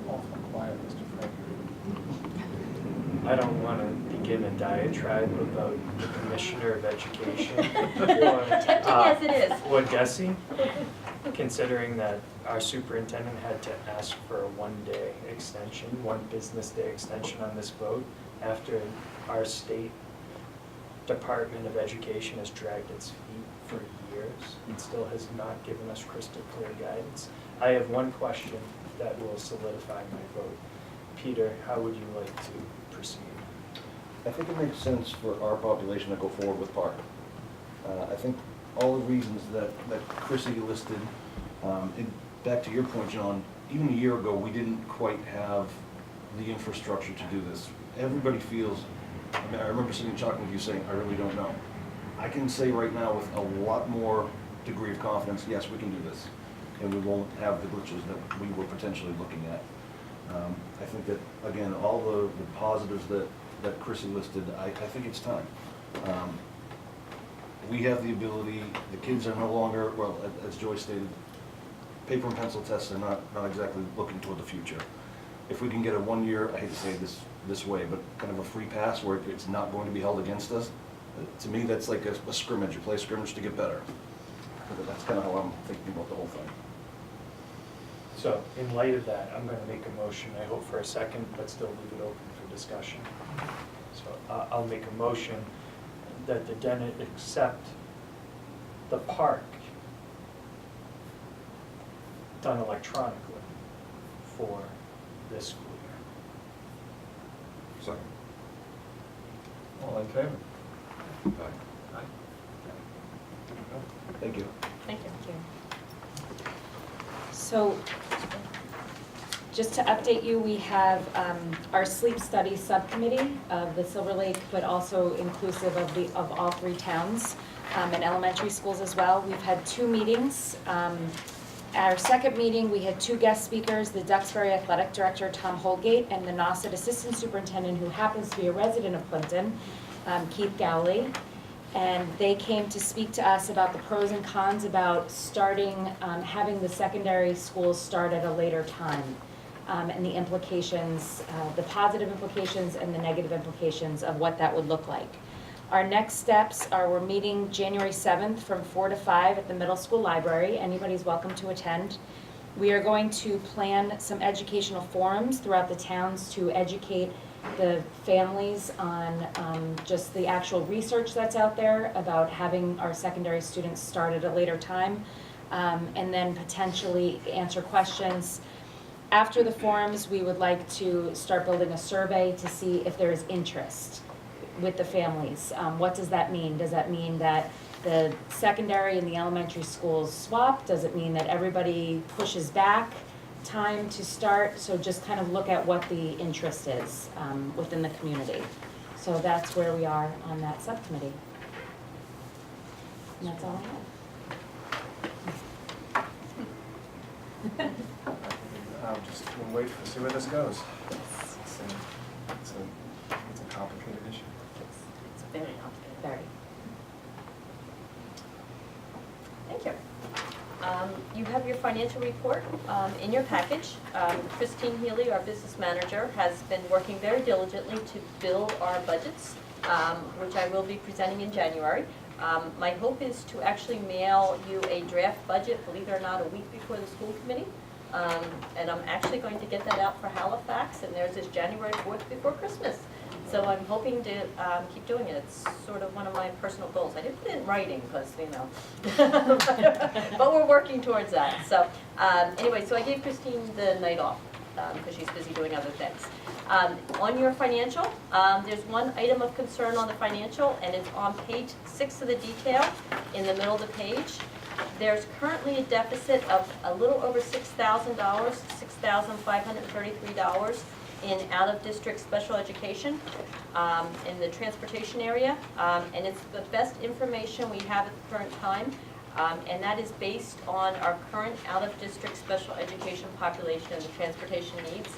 Awful quiet, Mr. Frank. I don't want to begin a diatribe about the Commissioner of Education. Tempting as it is. Or guessing, considering that our superintendent had to ask for a one-day extension, one business day extension on this vote, after our state Department of Education has dragged its feet for years and still has not given us crystal clear guidance. I have one question that will solidify my vote. Peter, how would you like to proceed? I think it makes sense for our population to go forward with Park. I think all the reasons that Chrissy listed, and back to your point, John, even a year ago, we didn't quite have the infrastructure to do this. Everybody feels, I remember sitting and talking with you saying, I really don't know. I can say right now with a lot more degree of confidence, yes, we can do this. And we won't have the glitches that we were potentially looking at. I think that, again, all the positives that Chrissy listed, I think it's time. We have the ability, the kids are no longer, well, as Joyce stated, paper and pencil tests are not exactly looking toward the future. If we can get a 1 year, I hate to say this way, but kind of a free pass where it's not going to be held against us, to me, that's like a scrimmage. You play a scrimmage to get better. That's kind of how I'm thinking about the whole thing. So, in light of that, I'm going to make a motion, I hope for a second, but still leave it open for discussion. So I'll make a motion that the Dennett accept the park done electronically for this school year. Second. All in favor? Aye. Aye. Thank you. Thank you. So, just to update you, we have our sleep study subcommittee of the Silver Lake, but also inclusive of all 3 towns and elementary schools as well. We've had 2 meetings. Our second meeting, we had 2 guest speakers, the Duxbury Athletic Director, Tom Holgate, and the Nauset Assistant Superintendent, who happens to be a resident of Plimpton, Keith Gowley. And they came to speak to us about the pros and cons about starting, having the secondary schools start at a later time, and the implications, the positive implications and the negative implications of what that would look like. Our next steps are we're meeting January 7th from 4 to 5 at the middle school library. Anybody's welcome to attend. We are going to plan some educational forums throughout the towns to educate the families on just the actual research that's out there about having our secondary students start at a later time, and then potentially answer questions. After the forums, we would like to start building a survey to see if there is interest with the families. What does that mean? Does that mean that the secondary and the elementary schools swap? Does it mean that everybody pushes back time to start? So just kind of look at what the interest is within the community. So that's where we are on that subcommittee. And that's all I have. I'll just we'll wait to see where this goes. Yes. It's a complicated issue. It's very complicated. Very. Thank you. You have your financial report in your package. Christine Healy, our business manager, has been working very diligently to build our budgets, which I will be presenting in January. My hope is to actually mail you a draft budget, believe it or not, a week before the school committee. And I'm actually going to get that out for Halifax, and there's this January 4th before Christmas. So I'm hoping to keep doing it. It's sort of one of my personal goals. I didn't put it in writing because, you know, but we're working towards that. So anyway, so I gave Christine the night off because she's busy doing other things. On your financial, there's one item of concern on the financial, and it's on page 6 of the detail in the middle of the page. There's currently a deficit of a little over $6,000, $6,533 in out-of-district special education in the transportation area. And it's the best information we have at the current time. And that is based on our current out-of-district special education population and the transportation needs.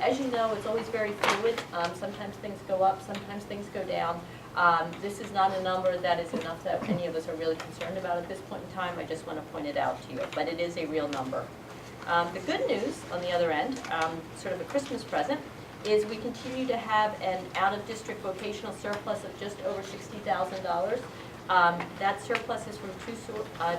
As you know, it's always very fluid. Sometimes things go up, sometimes things go down. This is not a number that is enough that any of us are really concerned about at this point in time. I just want to point it out to you, but it is a real number. The good news, on the other end, sort of a Christmas present, is we continue to have an out-of-district vocational surplus of just over $60,000. That surplus is from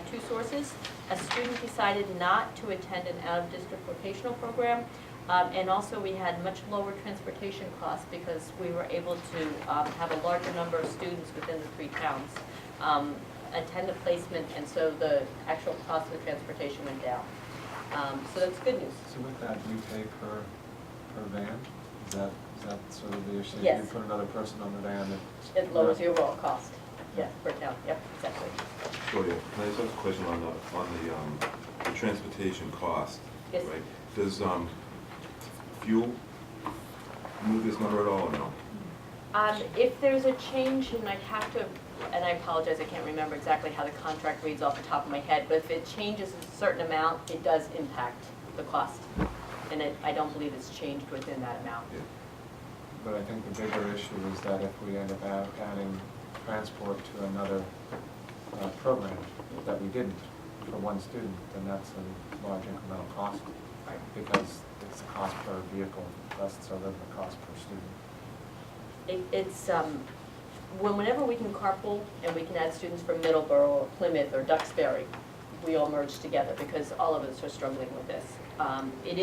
two sources. A student decided not to attend an out-of-district vocational program, and also we had much lower transportation costs because we were able to have a larger number of students within the 3 towns attend the placement, and so the actual cost of the transportation went down. So that's good news. So with that, you pay per van? Is that sort of the issue? Yes. You put another person on the van? It lowers the overall cost. Yes, per town. Yep, exactly. So, yeah, can I just ask a question on the transportation cost? Yes. Right? Does fuel move this number at all or no? If there's a change, and I'd have to, and I apologize, I can't remember exactly how the contract reads off the top of my head, but if it changes a certain amount, it does impact the cost. And I don't believe it's changed within that amount. Yeah. But I think the bigger issue is that if we end up adding transport to another program that we didn't for one student, then that's a large incremental cost. Right. Because it's the cost per vehicle, less so than the cost per student. It's whenever we can carpool and we can add students from Middleborough or Plymouth or Duxbury, we all merge together because all of us are struggling with this. It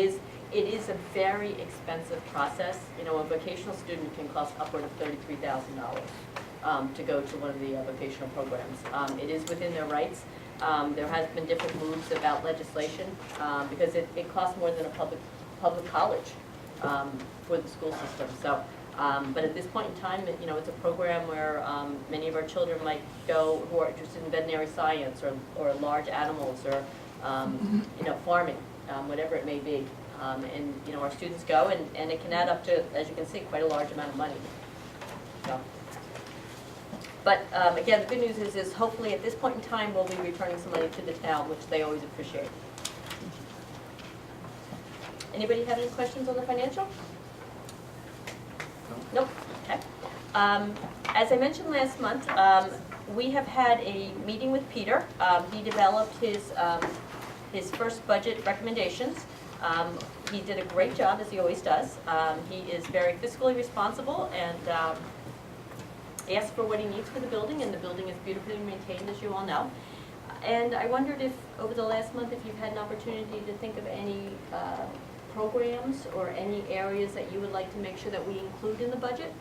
is a very expensive process. You know, a vocational student can cost upward of $33,000 to go to one of the vocational programs. It is within their rights. There has been different moves about legislation because it costs more than a public college for the school system. So, but at this point in time, you know, it's a program where many of our children might go who are interested in veterinary science or large animals or you know, farming, whatever it may be. And you know, our students go, and it can add up to, as you can see, quite a large amount of money. So. But again, the good news is hopefully at this point in time, we'll be returning some money to the town, which they always appreciate. Anybody have any questions on the financial? Nope. Okay. As I mentioned last month, we have had a meeting with Peter. He developed his first budget recommendations. He did a great job, as he always does. He is very fiscally responsible and asked for what he needs for the building, and the building is beautifully maintained, as you all know. And I wondered if, over the last month, if you've had an opportunity to think of any programs or any areas that you would like to make sure that we include in the budget.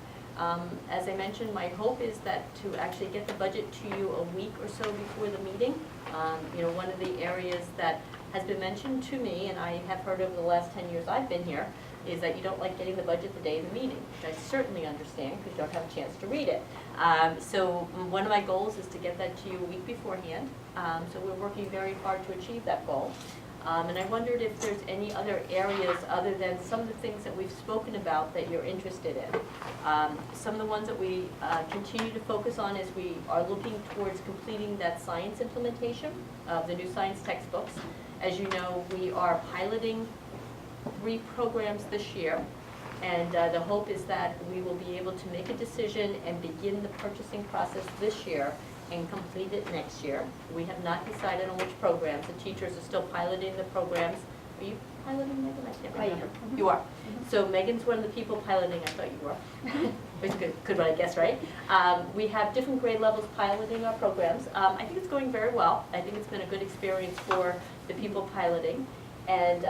As I mentioned, my hope is that to actually get the budget to you a week or so before the meeting. You know, one of the areas that has been mentioned to me, and I have heard over the last 10 years I've been here, is that you don't like getting the budget the day of the meeting, which I certainly understand because you don't have a chance to read it. So one of my goals is to get that to you a week beforehand. So we're working very hard to achieve that goal. And I wondered if there's any other areas other than some of the things that we've spoken about that you're interested in. Some of the ones that we continue to focus on is we are looking towards completing that science implementation of the new science textbooks. As you know, we are piloting 3 programs this year, and the hope is that we will be able to make a decision and begin the purchasing process this year and complete it next year. We have not decided on which programs. The teachers are still piloting the programs. Are you piloting, Megan? I can't remember. You are. So Megan's one of the people piloting. I thought you were. Which is good what I guess, right? We have different grade levels piloting our programs. I think it's going very well. I think it's been a good experience for the people piloting. And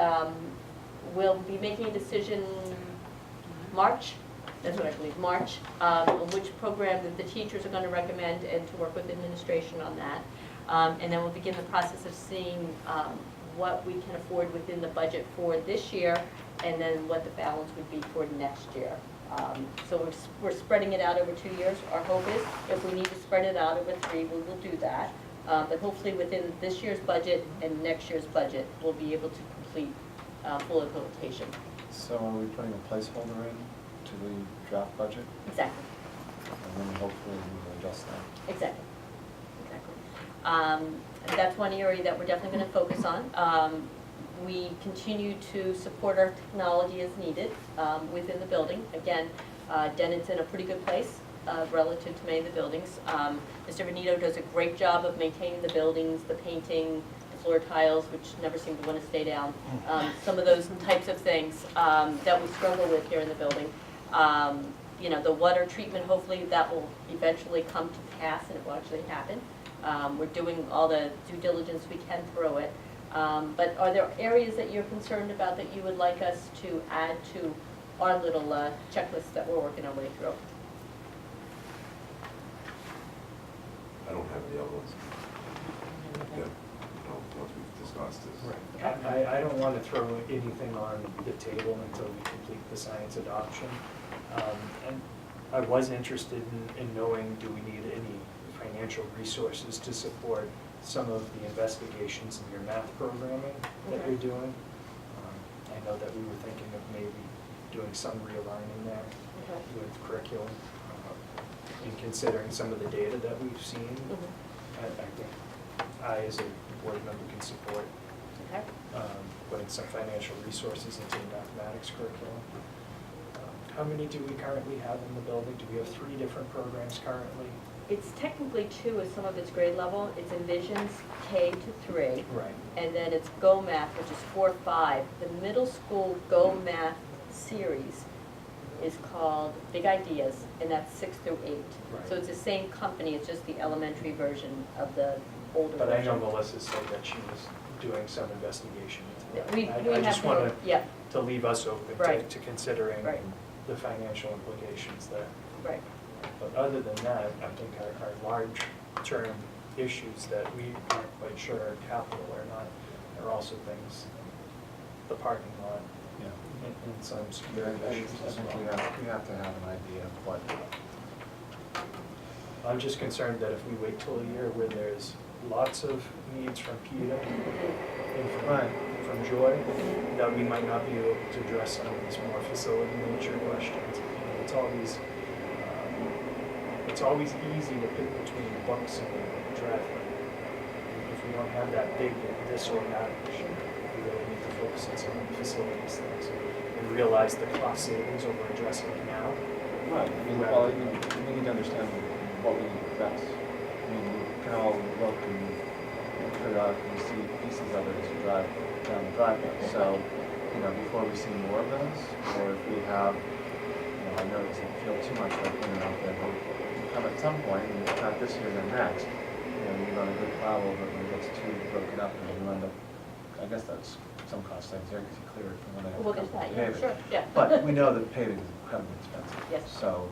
we'll be making a decision March. That's what I believe, March, on which program that the teachers are going to recommend and to work with administration on that. And then we'll begin the process of seeing what we can afford within the budget for this year and then what the balance would be for next year. So we're spreading it out over 2 years. Our hope is if we need to spread it out over 3, we will do that. But hopefully within this year's budget and next year's budget, we'll be able to complete full implementation. So are we putting a placeholder in to the draft budget? Exactly. And then hopefully we will adjust that. Exactly. That's one area that we're definitely going to focus on. We continue to support our technology as needed within the building. Again, Dennett's in a pretty good place relative to many of the buildings. Mr. Benito does a great job of maintaining the buildings, the painting, the floor tiles, which never seem to want to stay down. Some of those types of things that we struggle with here in the building. You know, the water treatment, hopefully that will eventually come to pass and it will actually happen. We're doing all the due diligence we can through it. But are there areas that you're concerned about that you would like us to add to our little checklist that we're working our way through? I don't have any other ones. Yeah, you know, once we've discussed this. Right. I don't want to throw anything on the table until we complete the science adoption. And I was interested in knowing, do we need any financial resources to support some of the investigations in your math programming that you're doing? I know that we were thinking of maybe doing some realigning there with curriculum. And considering some of the data that we've seen, I think I, as a board member, can support putting some financial resources into the mathematics curriculum. How many do we currently have in the building? Do we have 3 different programs currently? It's technically 2 as some of its grade level. It's Envisions K to 3. Right. And then it's Go Math, which is 4-5. The middle school Go Math series is called Big Ideas, and that's 6 through 8. Right. So it's the same company, it's just the elementary version of the older But I know version. Melissa said that she was doing some investigation into that. We I have just to- wanted yeah, to leave us open Right. to considering Right. the financial implications there. right. But other than that, I think our large-term issues that we aren't quite sure are capital or not are also things, the parking lot Yeah. and some I security issues as think we well. have to have an idea of what. I'm just concerned that if we wait till a year where there's lots of needs from PETA and from Joy, that we might not be able to address some of these more facility nature questions. And it's always easy to pick between books and driveway. If we don't have that big this or that issue, we really need to focus on some of the facilities things and realize the cost savings over addressing it now. Right, I mean, well, we need to understand what we need best. I mean, we can all look and periodically see pieces of it as you drive down the driveway. So, you know, before we see more of those, or if we have, you know, I know it doesn't feel too much like in and out there, but come at some point, and if not this year, then next, you know, you run a good plow over it when it gets too broken up, and you end up, I guess that's some cost savings there, because you clear it from when I have We'll to get come that, to yeah, paving. sure, yeah. But we know that paving is incredibly expensive. Yes. So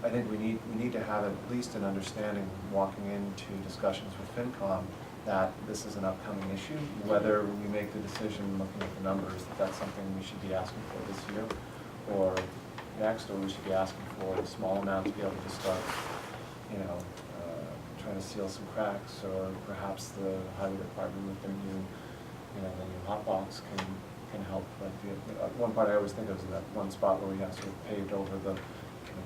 I think we need to have at least an understanding walking into discussions with FinCom that this is an upcoming issue, whether we make the decision looking at the numbers that that's something we should be asking for this year or next, or we should be asking for a small amount to be able to start, you know, trying to seal some cracks, or perhaps the highway department with their new you know, the new hot box can help. Like one part I always think of is that one spot where we have sort of paved over the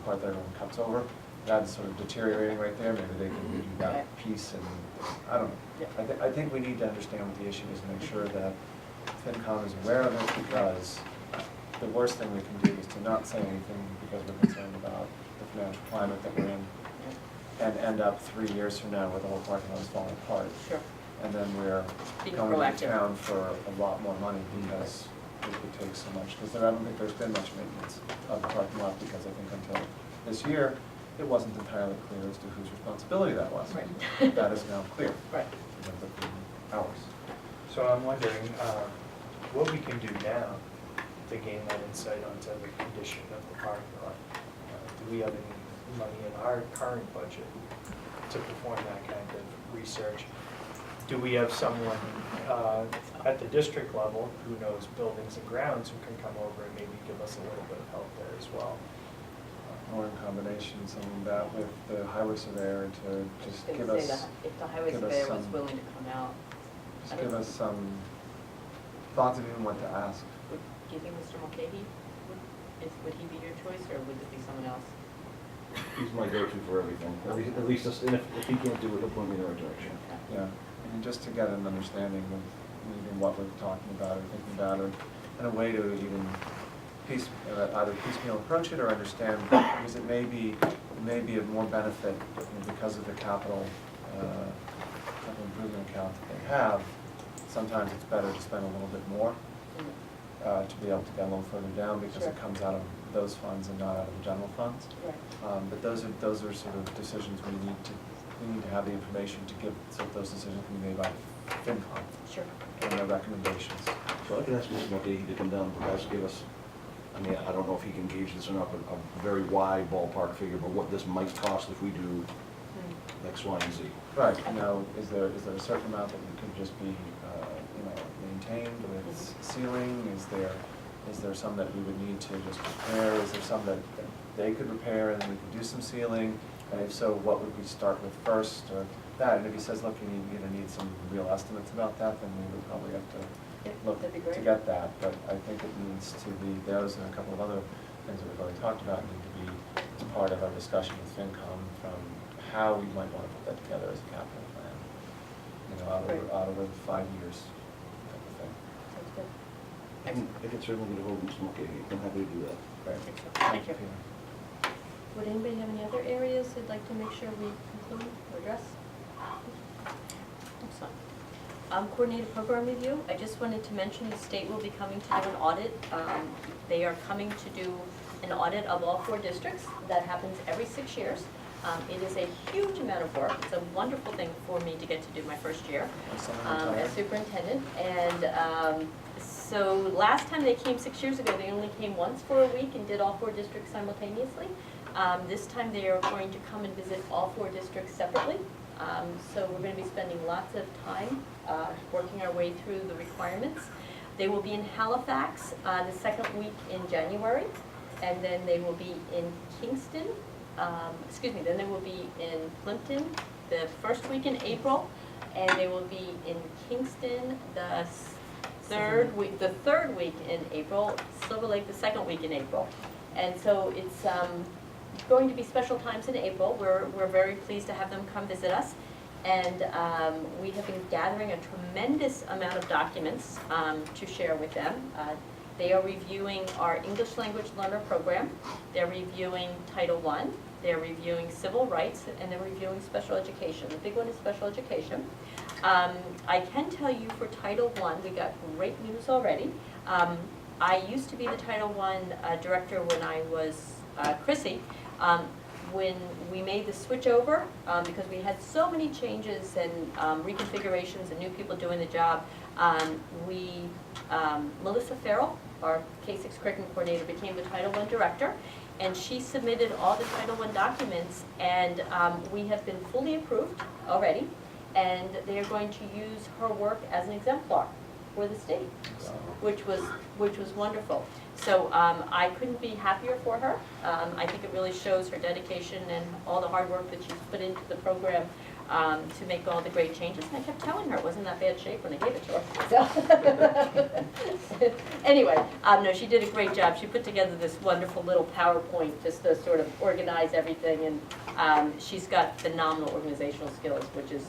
part that everyone cuts over. That's sort of deteriorating right there. Maybe they can redo that piece, and I don't know. I think we need to understand what the issue is and make sure that FinCom is aware of it, because the worst thing we can do is to not say anything because we're concerned about the financial climate that we're in, and end up 3 years from now with the whole parking lot is falling apart. Sure. And then we're Being going to proactive. town for a lot more money because it takes so much. Because I don't think there's been much maintenance of the parking lot, because I think until this year, it wasn't entirely clear as to whose responsibility that was. Right. That is now clear. Right. It ends up being ours. So I'm wondering, what we can do now to gain that insight onto the condition of the parking lot. Do we have any money in our current budget to perform that kind of research? Do we have someone at the district level who knows buildings and grounds who can come over and maybe give us a little bit of help there as well? Or in combination, some of that with the highway surveyor to just give us, If the highway give us surveyor was some- willing to come out, just give us some thoughts of even what to ask. do you think Mr. Mulcahy, would he be your choice, or would it be someone else? He's my go-to for everything. At least, and if he can't do it, he'll point me in the right direction. Yeah, and just to get an understanding of even what we're talking about or thinking about, or in a way to even either piecemeal approach it or understand, because it may be of more benefit, you know, because of the capital improvement account that they have. Sometimes it's better to spend a little bit more to be able to get a little further down, because it comes out of those funds and not out of the general funds. Right. But those are sort of decisions we need to have the information to give, so that those decisions can be made by FinCom Sure. and their recommendations. So I can ask Mr. Mulcahy to come down and perhaps give us, I mean, I don't know if he can gauge this or not, but a very wide ballpark figure, but what this might cost if we do X, Y, and Z. Right, now, is there a certain amount that you could just be, you know, maintained with ceiling? Is there some that we would need to just repair? Is there some that they could repair and then we could do some ceiling? And if so, what would we start with first, or that? And if he says, look, you're gonna need some real estimates about that, then we would probably have to look that'd be to great. get that. But I think it needs to be, those and a couple of other things that we've already talked about need to be as part of our discussion with FinCom, from how we might want to put that together as a capital plan. You know, out over 5 years type of thing. Sounds good. I can certainly get a hold of Mr. Mulcahy. I'm happy to do that. Right. Thank you. Peter. Would anybody have any other areas they'd like to make sure we conclude or address? Excellent. Coordinated program review, I just wanted to mention the state will be coming to do an audit. They are coming to do an audit of all 4 districts. That happens every 6 years. It is a huge amount of work. It's a wonderful thing for me to get to do my first year as superintendent. And so last time they came 6 years ago, they only came once for a week and did all 4 districts simultaneously. This time they are going to come and visit all 4 districts separately. So we're going to be spending lots of time working our way through the requirements. They will be in Halifax the 2nd week in January, and then they will be in Kingston, then they will be in Plimpton the 1st week in April, and they will be in Kingston the third week in April, Silver Lake the 2nd week in April. And so it's going to be special times in April. We're very pleased to have them come visit us. And we have been gathering a tremendous amount of documents to share with them. They are reviewing our English language learner program. They're reviewing Title I. They're reviewing civil rights, and they're reviewing special education. The big one is special education. I can tell you for Title I, we got great news already. I used to be the Title I director when I was Chrissy. When we made the switch over, because we had so many changes and reconfigurations and new people doing the job, Melissa Farrell, our K-6 curriculum coordinator, became the Title I director, and she submitted all the Title I documents, and we have been fully approved already, and they are going to use her work as an exemplar for the state, which was wonderful. So I couldn't be happier for her. I think it really shows her dedication and all the hard work that she's put into the program to make all the great changes. And I kept telling her it wasn't that bad shape when I gave it to her. So anyway, no, she did a great job. She put together this wonderful little PowerPoint just to sort of organize everything, and she's got phenomenal organizational skills, which is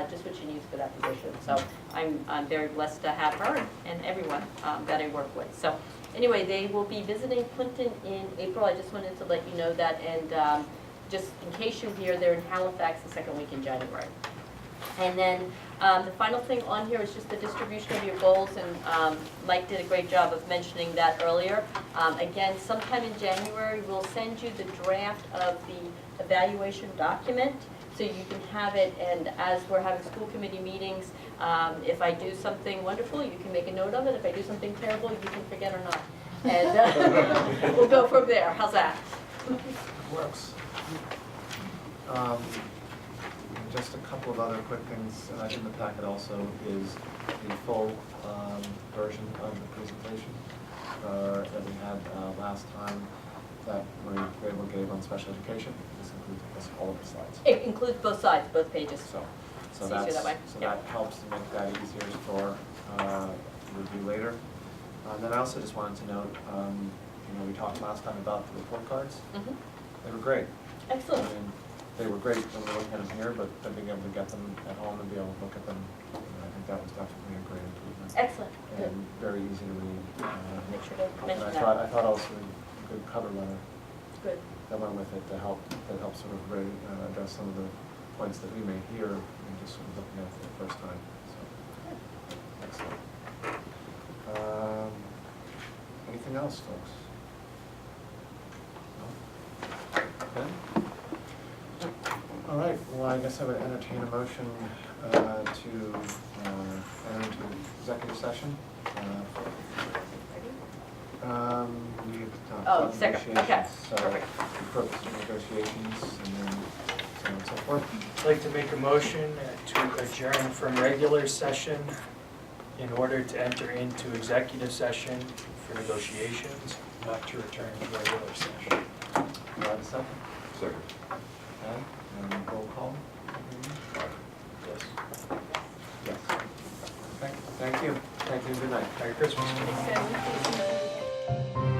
just what she needs for that position. So I'm very blessed to have her and everyone that I work with. So anyway, they will be visiting Clinton in April. I just wanted to let you know that, and just in case you hear, they're in Halifax the second week in January. And then the final thing on here is just the distribution of your goals, and Mike did a great job of mentioning that earlier. Again, sometime in January, we'll send you the draft of the evaluation document, so you can have it, and as we're having school committee meetings, if I do something wonderful, you can make a note of it. If I do something terrible, you can forget or not. And we'll go from there. How's that? Works. Just a couple of other quick things in the packet also is the full version of the presentation that we had last time that Marie Grable gave on special education. This includes all of the slides. It includes both sides, both pages. So It's easier that way. that helps to make that easier for review later. And then I also just wanted to note, we talked last time about the report cards. Mhm. They were great. Excellent. I mean, they were great when we were looking at them here, but then being able to get them at home and be able to look at them, I think that was definitely a great improvement. Excellent. Good. And very easy to read. Make sure to And mention I that. thought also a good cover letter Good. that went with it that helped sort of address some of the points that we made here and just sort of looking at it for the first time. So, excellent. Anything else, folks? No? Ben? All right, well, I guess I would entertain a motion to enter into executive session. We've talked Oh, about second, okay, negotiations, so perfect. the purpose of negotiations and then so on and so forth. I'd like to make a motion to adjourn from regular session in order to enter into executive session for negotiations, not to return to regular session. Do I have a second? Second. Okay, and roll call. Yes. Yes. Okay, thank you. Thank you, good night. Merry Christmas. Thanks, Ed.